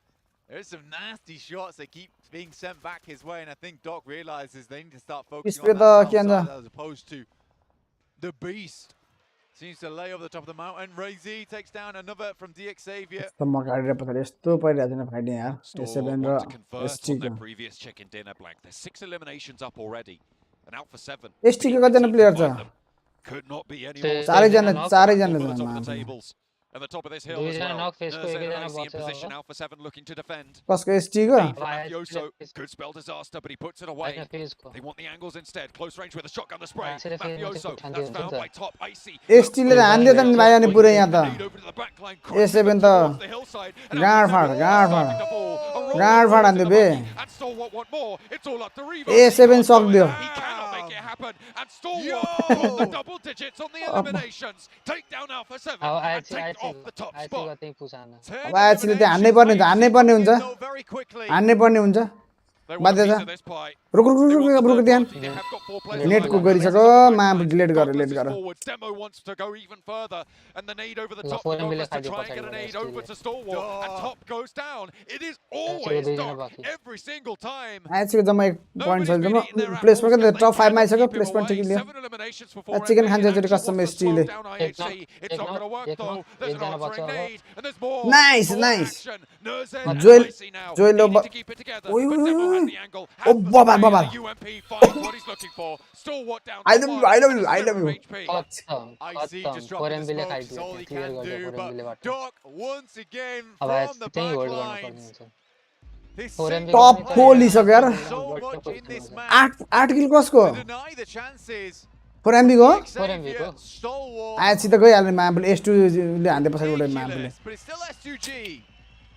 S7: there's some nasty shots that keep being sent back his way, and I think Doc realizes they need to start focusing on that side as opposed to the beast. Seems to lay over the top of the mountain. RAAZA takes down another from DX Xavier.
S6: On their previous chicken dinner blank. There's 6 eliminations up already. And out for 7. Could not be any more. The tables. At the top of this hill as well. In position, Alpha 7 looking to defend. Mafioso could spell disaster, but he puts it away. They want the angles instead. Close range with a shotgun to spray. Mafioso, that's found by top. Icy.
S3: ST ले हान्दियो त नि भाइ अनि पुरै यहाँ त. A7 त गाड फाड हान्दियो बे. A7 सक्दियो.
S6: Make it happen, and Stalwart got the double digits on the eliminations. Take down Alpha 7 and take off the top spot.
S3: अब आएपछि त हान्नै पर्ने हुन्छ. बाध्य छ. रुक ध्यान. नेट को गरिसक्यो मा डिलिट गर.
S6: Demo wants to go even further, and the nade over the top goes to try and get a nade over to Stalwart, and top goes down. It is always Doc every single time.
S3: आएछि जम्मा 1 point छ जम्मा placement के टप 5 मा आइसक्यो placement ठिक लियो. Chicken खान्छ जति custom ST ले.
S6: It's not going to work though. There's an answering nade, and there's more.
S3: Nice. Joel
S6: to keep it together. Demo has the angle.
S3: Oh, Baba.
S6: UMP finds what he's looking for. Stalwart down.
S3: I love you.
S7: Icy just dropped the smoke. That's all he can do. But Doc once again from the back lines.
S3: Top 4 लिसक्यो यार. 8 किल कसको? 4MB को? आएछि त गइहाल्ने मामले S2 ले हान्दै पछाडिबाट मामले.
S7: But it's still S2G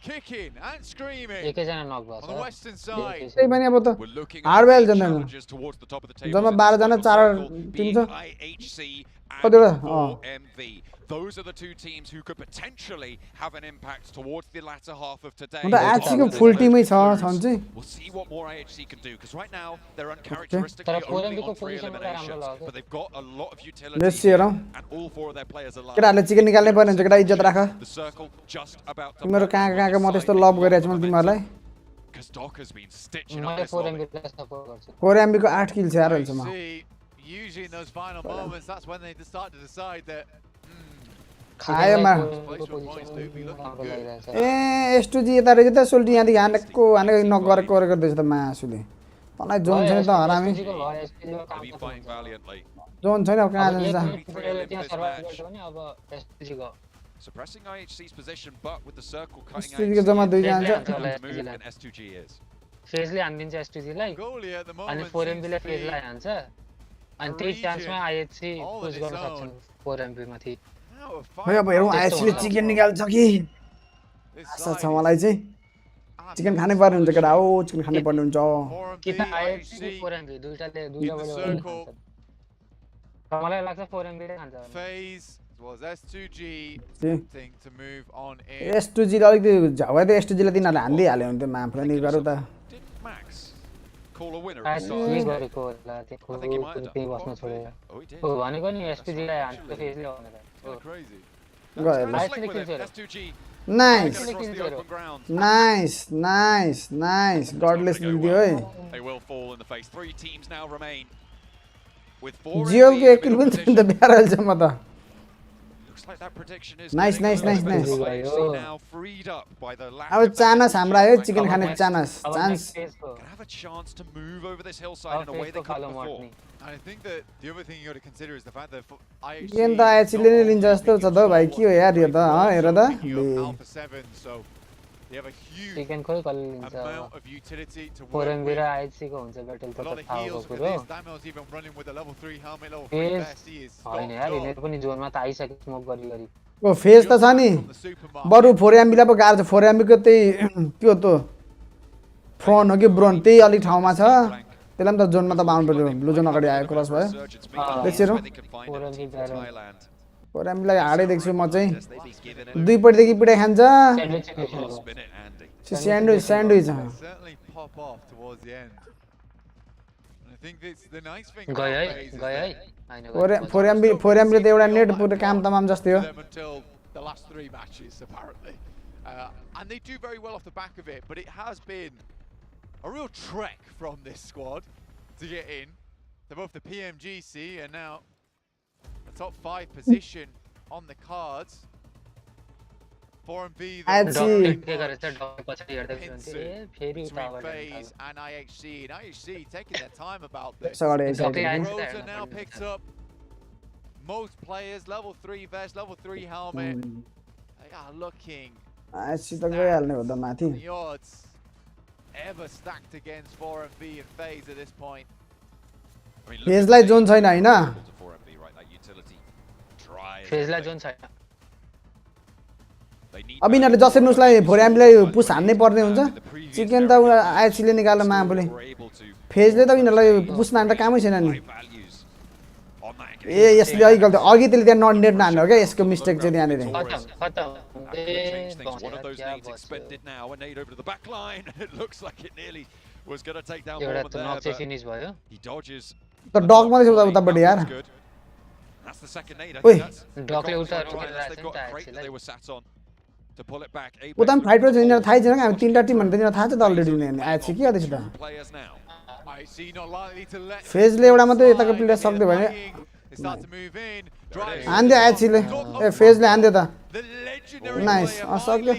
S7: kicking and screaming
S5: एकैजना नक
S7: on the western side.
S3: त्यही पनि अब त हार्डवेल जान्न. जम्मा 12 जना 4 टिम छ. कतिवटा
S6: Those are the 2 teams who could potentially have an impact towards the latter half of today.
S3: म त IHC को फुल टिमै छ चाहिँ.
S6: We'll see what more IHC can do, because right now they're uncharacteristically only on 3 eliminations, but they've got a lot of utility and all 4 of their players alive.
S3: केटाहरुले chicken निकाल्नै पर्ने हुन्छ. केटा इज्जत राख.
S6: The circle just about to
S3: तिम्रो कहाँ म त्यस्तो लभ गरिरहेछु म तिमीहरुलाई.
S6: because Doc has been stitching up this
S3: 4MB को 8 किल छ यार अहिलेसम्म.
S7: Usually in those final moments, that's when they start to decide that
S3: खाएमा S2G यता रहेछ त सोल्टी यहाँदेखि हानेको नक गर्दैछ त मासुले. तँलाई जोन छैन त हरामी. जोन छैन अब कहाँ जान्छ
S5: त्यहाँ सर्भाइभ गर्छ भने अब STG को
S6: Suppressing IHC's position, but with the circle cutting
S3: STG को जम्मा दुई जान्छ
S6: S2G is.
S5: फेजले हान्दिन्छ STG लाई अनि 4MB ले फेजलाई हान्छ अनि त्यही चान्समा IHC पुश गर्न सक्छन् 4MB माथि
S3: खै अब हेरौँ IHC ले चिकन निकाल्छ कि आशा छ मलाई चाहिँ चिकन खानै पर्ने हुन्छ केटा हो चिकन खानै पर्ने हुन्छ
S5: कि त IHC 4MB दुईटाले खान्छ मलाई लाग्छ 4MB ले खान्छ
S7: Phase was S2G attempting to move on in.
S3: S2G ले अलिकति झाउ त S2G ले तिनीहरुले हान्दै हाल्यो भने त माफले नि गरौ त
S6: Max call a winner.
S5: के गरेको होला त्यो त्यही बस्न छोडेर हो भनेको नि STG लाई हान्छ फेजले भनेर
S6: S2G.
S3: Nice. Godless video है
S6: They will fall in the face. 3 teams now remain with 4
S3: जियो के एक किल पनि छैन त ब्यारल छ म त
S6: Looks like that prediction is
S3: Nice.
S6: now freed up by the lack
S3: अब चानस हाम्रो आयो चिकन खाने chance chance
S6: Can have a chance to move over this hillside in a way they couldn't before.
S7: I think that the other thing you got to consider is the fact that IHC
S3: game त IHC ले नै लिन्छ जस्तो छ त भाइ के हो यार यो त हेर त
S7: Alpha 7, so they have a huge
S5: chicken खोइ कल लिन्छ
S7: amount of utility to work
S5: 4MB
S7: with.
S5: Raw IHC को हुन्छ ब्याटल त
S7: A lot of
S5: थाहा
S7: heals for
S5: कुरो
S7: this. Damel's even running with a level 3 helmet, level 3
S5: phase
S7: vest. He is
S5: हैन यार यिनीहरु पनि जोनमा त आइसके स्मोक गरी गरी
S3: ओ फेज त छ नि बरु 4MB लाई पो गार्छ 4MB को त्यही के हो त फ्रन हो कि ब्रोन त्यही अलि ठाउँमा छ त्यसलाई पनि त जोनमा त बाउन्ड पर्यो ब्लु जोन अगाडि आयो क्रस भयो देख्छौ 4MB लाई हाडै देख्छु म चाहिँ दुई पटदेखि पिटाइ खान्छ sandwich
S7: certainly pop off towards the end. And I think it's the nice thing about
S5: गयो
S7: Phase is
S5: है
S7: that
S3: 4MB ले त एउटा नेट पुरो काम तमाम जस्तै हो
S7: them until the last 3 matches apparently. And they do very well off the back of it, but it has been a real trek from this squad to get in. They're both the PMGC and now the top 5 position on the cards. 4MB
S5: फेरि
S7: Phase and IHC. And IHC taking their time about this.
S5: RAAZA
S7: RAAZA now picks up most players, level 3 vest, level 3 helmet. They are looking
S3: IHC त गइहाल्ने हो त माथि
S7: the odds ever stacked against 4MB and Phase at this point.
S3: फेजलाई zone छैन हैन
S5: फेजलाई zone छैन
S3: अब यिनीहरूले जसरी उसलाई 4MB लाई पुस हान्नै पर्ने हुन्छ चिकन त IHC ले निकाल्न माफले फेजले त यिनीहरूलाई पुस हान्न त कामै छैन नि ए यसले अघि गल्ती अघि त्यसले त्यहाँ नट नेट नहान्नु हो क्या यसको मिस्टेक चाहिँ त्यहाँनिर त डग मात्रै छ उतापट्टि यार ओइ
S5: डगले उता रोकेर
S3: उता पनि फाइट गर्छ यिनीहरू थाहै छैन हामी 3टा टिम भन्दा यिनीहरू थाहा छ त अलरेडी नि IHC के गर्दैछ त फेजले एउटा मात्रै यताको प्लेयर सक्दै भने हान्दियो IHC ले ए फेजले हान्दियो त नाइस सक्यो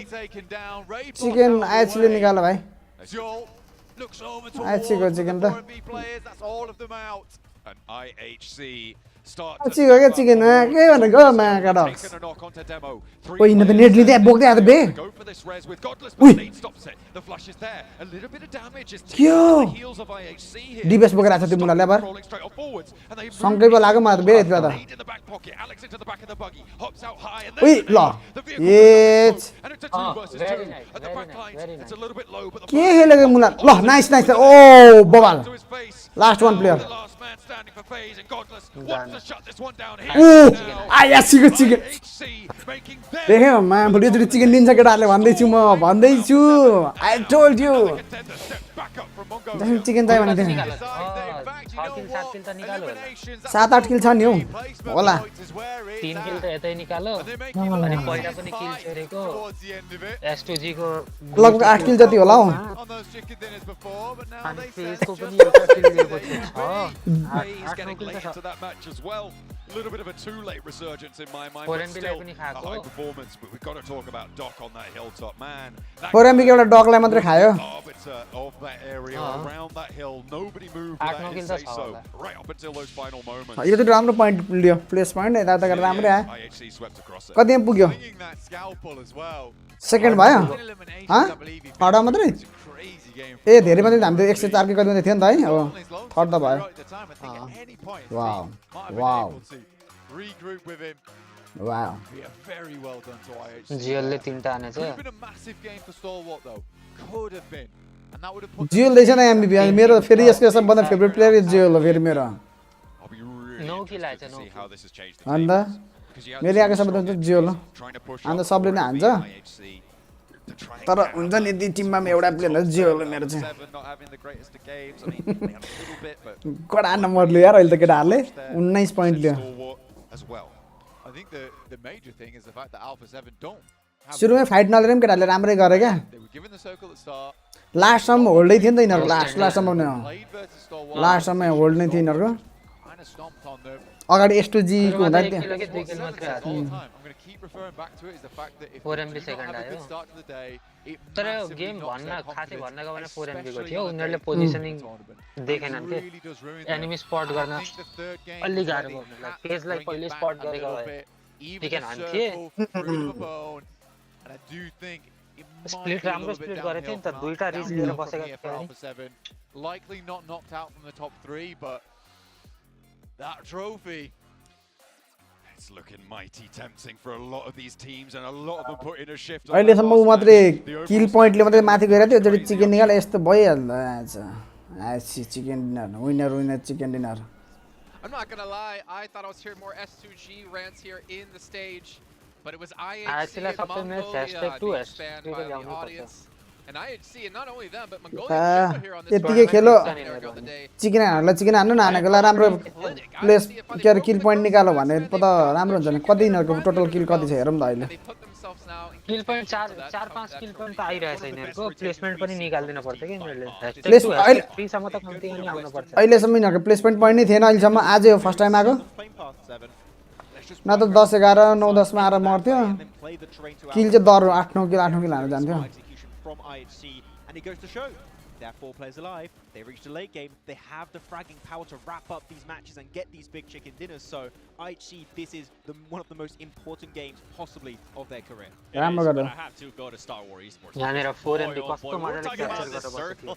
S3: चिकन IHC ले निकाल्यो भाइ IHC को चिकन त चिकन क्या चिकन के भनेको माका डक्स ओइ यिनीहरू त नेट लिँदै बोक्दै आएको बे उइ के हो डिबेस बोकेर आएको छ त्यो मुलाले अब सँगै पो लाग्यो मलाई त बे यति बेला त उइ ल के खेलेको मुला ल नाइस नाइस ओ बबाल लास्ट वान प्लेयर IHC को चिकन देख्यौ मा भोलि यसरी चिकन लिन्छ केटाहरूले भन्दैछु म भन्दैछु आई टोल्ड यु चिकन चाहियो भने त्यहाँ 7-8 किल छ नि हौ होला
S5: 3 किल त यतै निकाल्यो अनि पहिला पनि किल छोडेको S2G को
S3: लगभग 8 किल जति होला हौ
S5: अनि फेजको पनि एउटा किल लिएको छ
S6: getting late into that match as well. little bit of a too late resurgence in my mind, but still a high performance. But we've got to talk about Doc on that hilltop, man.
S3: 4MB एउटा डकलाई मात्र खायो
S6: arbiter of that area around that hill. Nobody moved without his say so. Right up until those final moments.
S3: यो त राम्रो point लियो place point यता त राम्रै आयो
S6: IHC swept across it.
S3: कति पुग्यो सेकेन्ड भयो ह थर्ड मात्रै ए धेरै मात्रै हामी त 104 के कति मात्रै थियो नि त है अब थर्ड त भयो wow wow
S7: regroup with him.
S3: Wow.
S7: Yeah, very well done to IHC.
S5: GL ले 3 टा आने
S7: Could have been a massive game for Stalwart though. Could have been. And that would have put
S3: GL देश ना MVP मेरो फेरि यसको सबभन्दा favourite player is GL हो फेरि मेरो
S6: I'll be really
S5: No kill
S6: interested to see how this has changed the
S3: अन्त
S6: tables.
S3: मेरो आएको सबभन्दा GL हो अन्त सबले नै हान्छ तर हुन्छ नि यदि टिममा एउटा प्लेयर GL हो मेरो चाहिँ कडा नम्बर लियो यार अहिले त केटाहरुले 19 point Leo
S7: I think the major thing is the fact that Alpha 7 don't
S3: सुरुमै फाइट नलेर पनि केटाहरुले राम्रै गरे क्या
S7: they were given the circle at start.
S3: Last सम्म होल्डै थियो नि त यिनीहरु लास्ट सम्म नै
S7: Played versus Stalwart.
S3: लास्ट सम्म होल्ड नै थियो यिनीहरुको
S7: Kind of stomped on them.
S3: अगाडि S2G को हुँदा थियो
S7: All the time. I'm going to keep referring back to it is the fact that if you
S5: 4MB
S7: do not
S5: second
S7: have a
S5: आयो
S7: good start to the day, it
S5: तर
S7: massively
S5: game
S7: knocks
S5: भन्न
S7: their
S5: खासै
S7: confidence,
S5: भन्नको भने 4MB को
S7: especially
S5: थियो
S7: on the
S5: उनीहरुले
S7: day
S5: positioning
S7: tournament.
S5: देखेनन्
S7: It
S5: के
S7: really does ruin them.
S5: Enemy spot गर्न
S7: I think the third game
S5: अलि
S7: was
S5: गाह्रो
S7: where
S5: भयो
S7: they
S5: उनीहरुलाई
S7: had to
S5: पेजलाई
S7: bring
S5: पहिले
S7: it
S5: स्पट
S7: back a
S5: गरेको
S7: little
S5: भए
S7: bit. Even
S5: Pick
S7: the
S5: and hunt
S7: circle through the bone. And I do think it might
S5: Split
S7: be a
S5: राम्रो
S7: little bit
S5: split गरेको थियो नि
S7: downhill
S5: त दुईटा ridge लिएर बसेका
S7: here for
S5: थियो
S7: Alpha 7. Likely not knocked out from the top 3, but that trophy.
S6: It's looking mighty tempting for a lot of these teams, and a lot of them put in a shift.
S3: अहिले सम्म उ मात्रै किल पॉइन्टले मात्रै माथि गएर थियो जति चिकन निकाल यस्तो भइहाल्दा आछ chicken dinner winner chicken dinner
S1: I'm not gonna lie, I thought I was hearing more S2G rants here in the stage, but it was IHC and Mongolia being spanned by the audience. And IHC, and not only them, but Mongolia in general here on this
S3: यतिकै खेलो
S1: of the day.
S3: Chicken हान्नुलाई chicken हान्नु न हानेको ला राम्रो place के अरे किल point निकाल्यो भने त राम्रो हुन्छ नि कति यिनीहरुको टोटल किल कति छ हेरौँ त अहिले
S1: They put themselves now in
S5: kill point 4-5 kill point त आइरहेछ यिनीहरुको प्लेसमेन्ट पनि निकाल्दिन पर्छ के यिनीहरुले
S3: प्लेस अहिले
S5: 3 सम्म त कम्ती पनि आउनु पर्छ
S3: अहिले सम्म यिनीहरुको प्लेसमेन्ट पॉइन्ट नै थिएन अहिले सम्म आजै हो फर्स्ट टाइम आको न त 10 11 9 10 मा आएर मर्थ्यो किल चाहिँ दर 8 9 किल हानेर जान्थ्यो
S4: from IHC, and it goes to show they're 4 players alive. They reached a late game. They have the fragging power to wrap up these matches and get these big chicken dinners. So IHC, this is one of the most important games possibly of their career.
S2: But I have to go to Star Wars Esports.
S5: यहाँनेर 4MB कस्तो
S2: We're
S5: मजाले
S2: talking about
S5: capture
S2: the
S5: गरेर
S2: circle.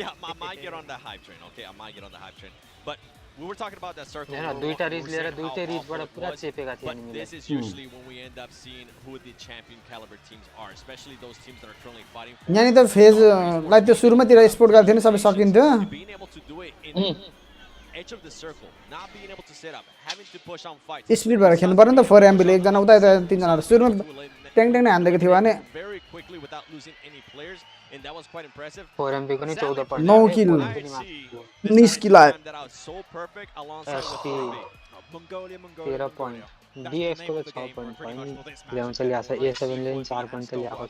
S2: Yeah, I might get on the hype train. Okay, I might get on the hype train. But we were talking about that circle.
S5: हैन दुईटा ridge लिएर दुईटै रिजबाट पुरा चेपेका थिए
S2: But
S5: नि
S2: this is usually when we end up seeing who the champion caliber teams are, especially those teams that are currently fighting for.
S3: यहाँ नि त phase like त्यो सुरुमा तिर स्पोर्ट गर्थ्यो नि सबै सकिन्थ्यो
S2: Being able to do it in edge of the circle, not being able to set up, having to push on fights.
S3: Split भएर खेल्नु पर्यो नि त 4MB ले एकजना उता यता तीनजना सुरुमा ट्याङ ट्याङ नै हान्दैको थियो भने
S2: very quickly without losing any players, and that was quite impressive.
S5: 4MB पनि 14 पॉइन्ट
S3: 9 किल 19 किल आयो
S2: That out so perfect alongside with
S5: SP
S4: Mongolia
S5: 13 point DX को 6 पॉइन्ट पनि ल्याउँछ ल्याछ A7 ले 4 पॉइन्ट त ल्याएको छ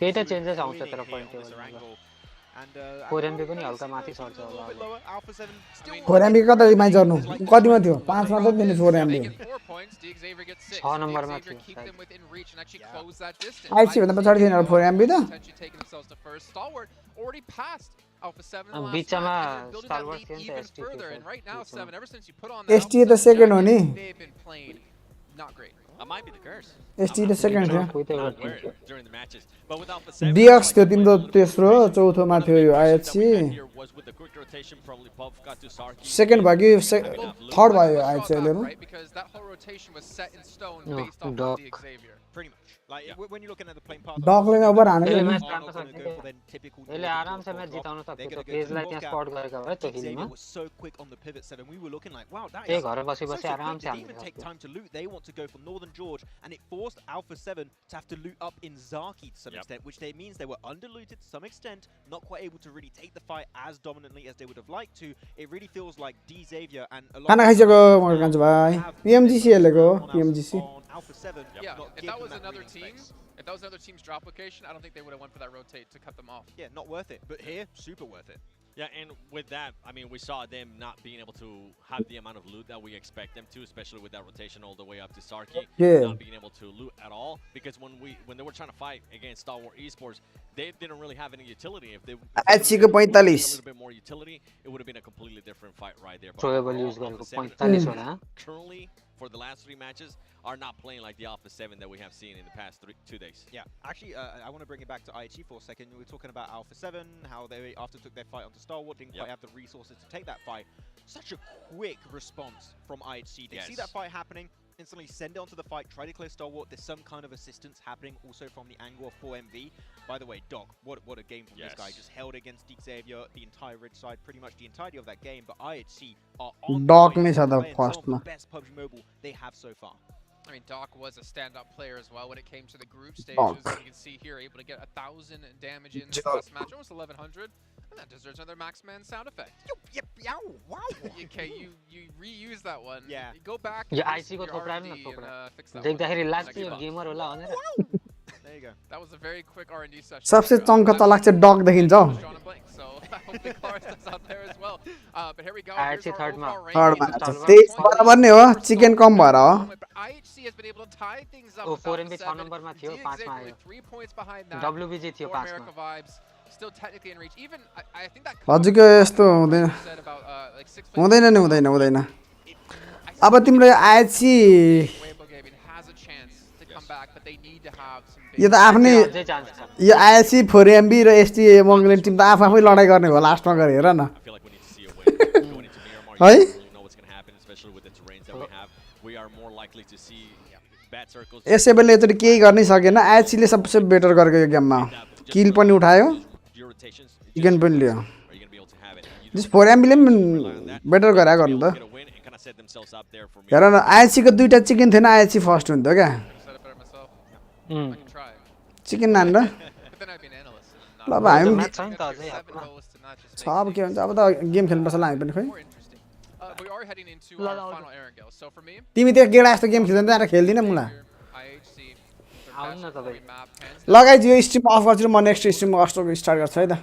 S5: केटा चेन्जेस आउँछ तर पॉइन्ट टेबलमा 4MB पनि हल्का माथि सर्छ होला
S3: 4MB कता रिमाइन्ड गर्नु कतिमा थियो 5 मा त दिने 4MB
S5: 6 नम्बरमा थियो
S3: आइसी भन्दा पछाडी थियो 4MB त
S5: बिचमा स्टार वार्स थियो नि त
S3: ST त सेकेन्ड हो नि
S2: That might be the curse.
S3: ST त सेकेन्ड थियो
S2: During the matches. But with Alpha 7,
S3: DX थियो तिम्रो तेस्रो चौथोमा थियो यो IHC
S2: was with the quick rotation from Lipovka to Sarki.
S3: Second भयो कि थर्ड भयो IHC अहिले
S1: because that whole rotation was set in stone based off of the Xavier.
S4: Pretty much. Like when you're looking at the playing path.
S3: डकले over हानेको
S5: यसले
S3: नि
S5: match राम्रो सक्छ यसले आरामसे म्याच जिताउन सक्छ त्यो पेजलाई त्यहाँ स्पट गरेको भए त्यो हिलमा
S4: was so quick on the pivot set, and we were looking like, wow, that
S5: A
S4: is
S5: घर बसी
S4: so
S5: बसी
S4: quick.
S5: आरामसे
S4: They
S5: हाल्न
S4: didn't even take
S5: सक्छ
S4: time to loot. They want to go for Northern George, and it forced Alpha 7 to have to loot up in Zaki to some extent, which they means they were underlooted to some extent, not quite able to really take the fight as dominantly as they would have liked to. It really feels like D Xavier and a lot
S3: खाना खाइसक्यो म कान्छ भाइ PMGC हेलेको PMGC
S4: on Alpha 7.
S1: Yeah,
S4: not
S1: if
S4: give
S1: that
S4: them
S1: was
S4: that
S1: another
S4: breathing
S1: team,
S4: space.
S1: if that was another team's drop location, I don't think they would have went for that rotate to cut them off.
S4: Yeah, not worth it. But here, super worth it.
S2: Yeah, and with that, I mean, we saw them not being able to have the amount of loot that we expect them to, especially with that rotation all the way up to Sarki.
S3: Yeah.
S2: Not being able to loot at all, because when they were trying to fight against Star Wars Esports, they didn't really have any utility. If they
S3: HC को 45
S2: a little bit more utility, it would have been a completely different fight right there. But currently, for the last 3 matches, are not playing like the Alpha 7 that we have seen in the past 2 days.
S4: Yeah, actually, I want to bring it back to IHG for a second. We were talking about Alpha 7, how they, after took their fight onto Star Wars, didn't quite have the resources to take that fight. Such a quick response from IHG. They see that fight happening, instantly send it onto the fight, try to clear Star Wars. There's some kind of assistance happening also from the angle of 4MV. By the way, Doc, what a game from this guy. Just held against Xavier the entire red side, pretty much the entirety of that game. But IHC are on
S3: Doc
S4: the way
S3: some
S4: to
S3: of
S4: the best PUBG Mobile they have so far.
S1: I mean, Doc was a stand-up player as well when it came to the group stages. You can see here, able to get 1,000 damage in this last match, almost 1,100, and that deserves another Maxman sound effect.
S4: Wow.
S1: Okay, you reuse that one.
S4: Yeah.
S1: You go back.
S5: Yeah, I see
S1: your
S5: को थोपड़ा
S1: R&D
S5: न
S1: and,
S5: थोपड़ा.
S1: fix that
S5: देख्दाखेरि
S1: one.
S5: लाग्छ yo gamer होला भनेर.
S4: There you go.
S1: That was a very quick R&D session.
S3: सबसे chunk चलाक चाहिँ डग देखिन्छ हौ.
S1: So I hope the car is out there as well. But here we go.
S5: IHC third मा.
S3: Third मा त्यही बराबर नै हो चिकन कम भएर हो.
S1: IHC has been able to tie things up.
S5: 4MB 6 नम्बरमा थियो 5 मा आयो.
S1: 3 points behind that.
S5: WBG थियो 5 मा.
S1: Vibes still technically in reach. Even I think that
S3: हजुरको यस्तो हुँदैन. हुँदैन नि हुँदैन. अब तिम्रो आइएचसी यो त आफ्नै यो आइएचसी 4MB र एसटी मङ्गलेन टिम त आफै लडाई गर्ने हो लास्टमा गएर हेर न है एसएबले एकचोटि केही गर्नै सकेन आइएचसीले सबसे बेटर गरेको यो गेममा किल पनि उठायो चिकन पनि लियो जस 4MBले पनि बेटर गरे गर्नु त हेर न आइएचसीको 2टा चिकन थिएन आइएचसी फर्स्ट हुन्थ्यो क्या चिकन नान र ल अब हामी छ अब के हुन्छ अब त गेम खेल्नुपर्छ ल हामी पनि खोइ तिमी त्यो गेडा जस्तो गेम खेल्दैन त्यहाँ खेल्दिन मुला लगाइदियो स्ट्रिम अफ गर्छु म नेक्स्ट स्ट्रिम स्टार्ट गर्छु है त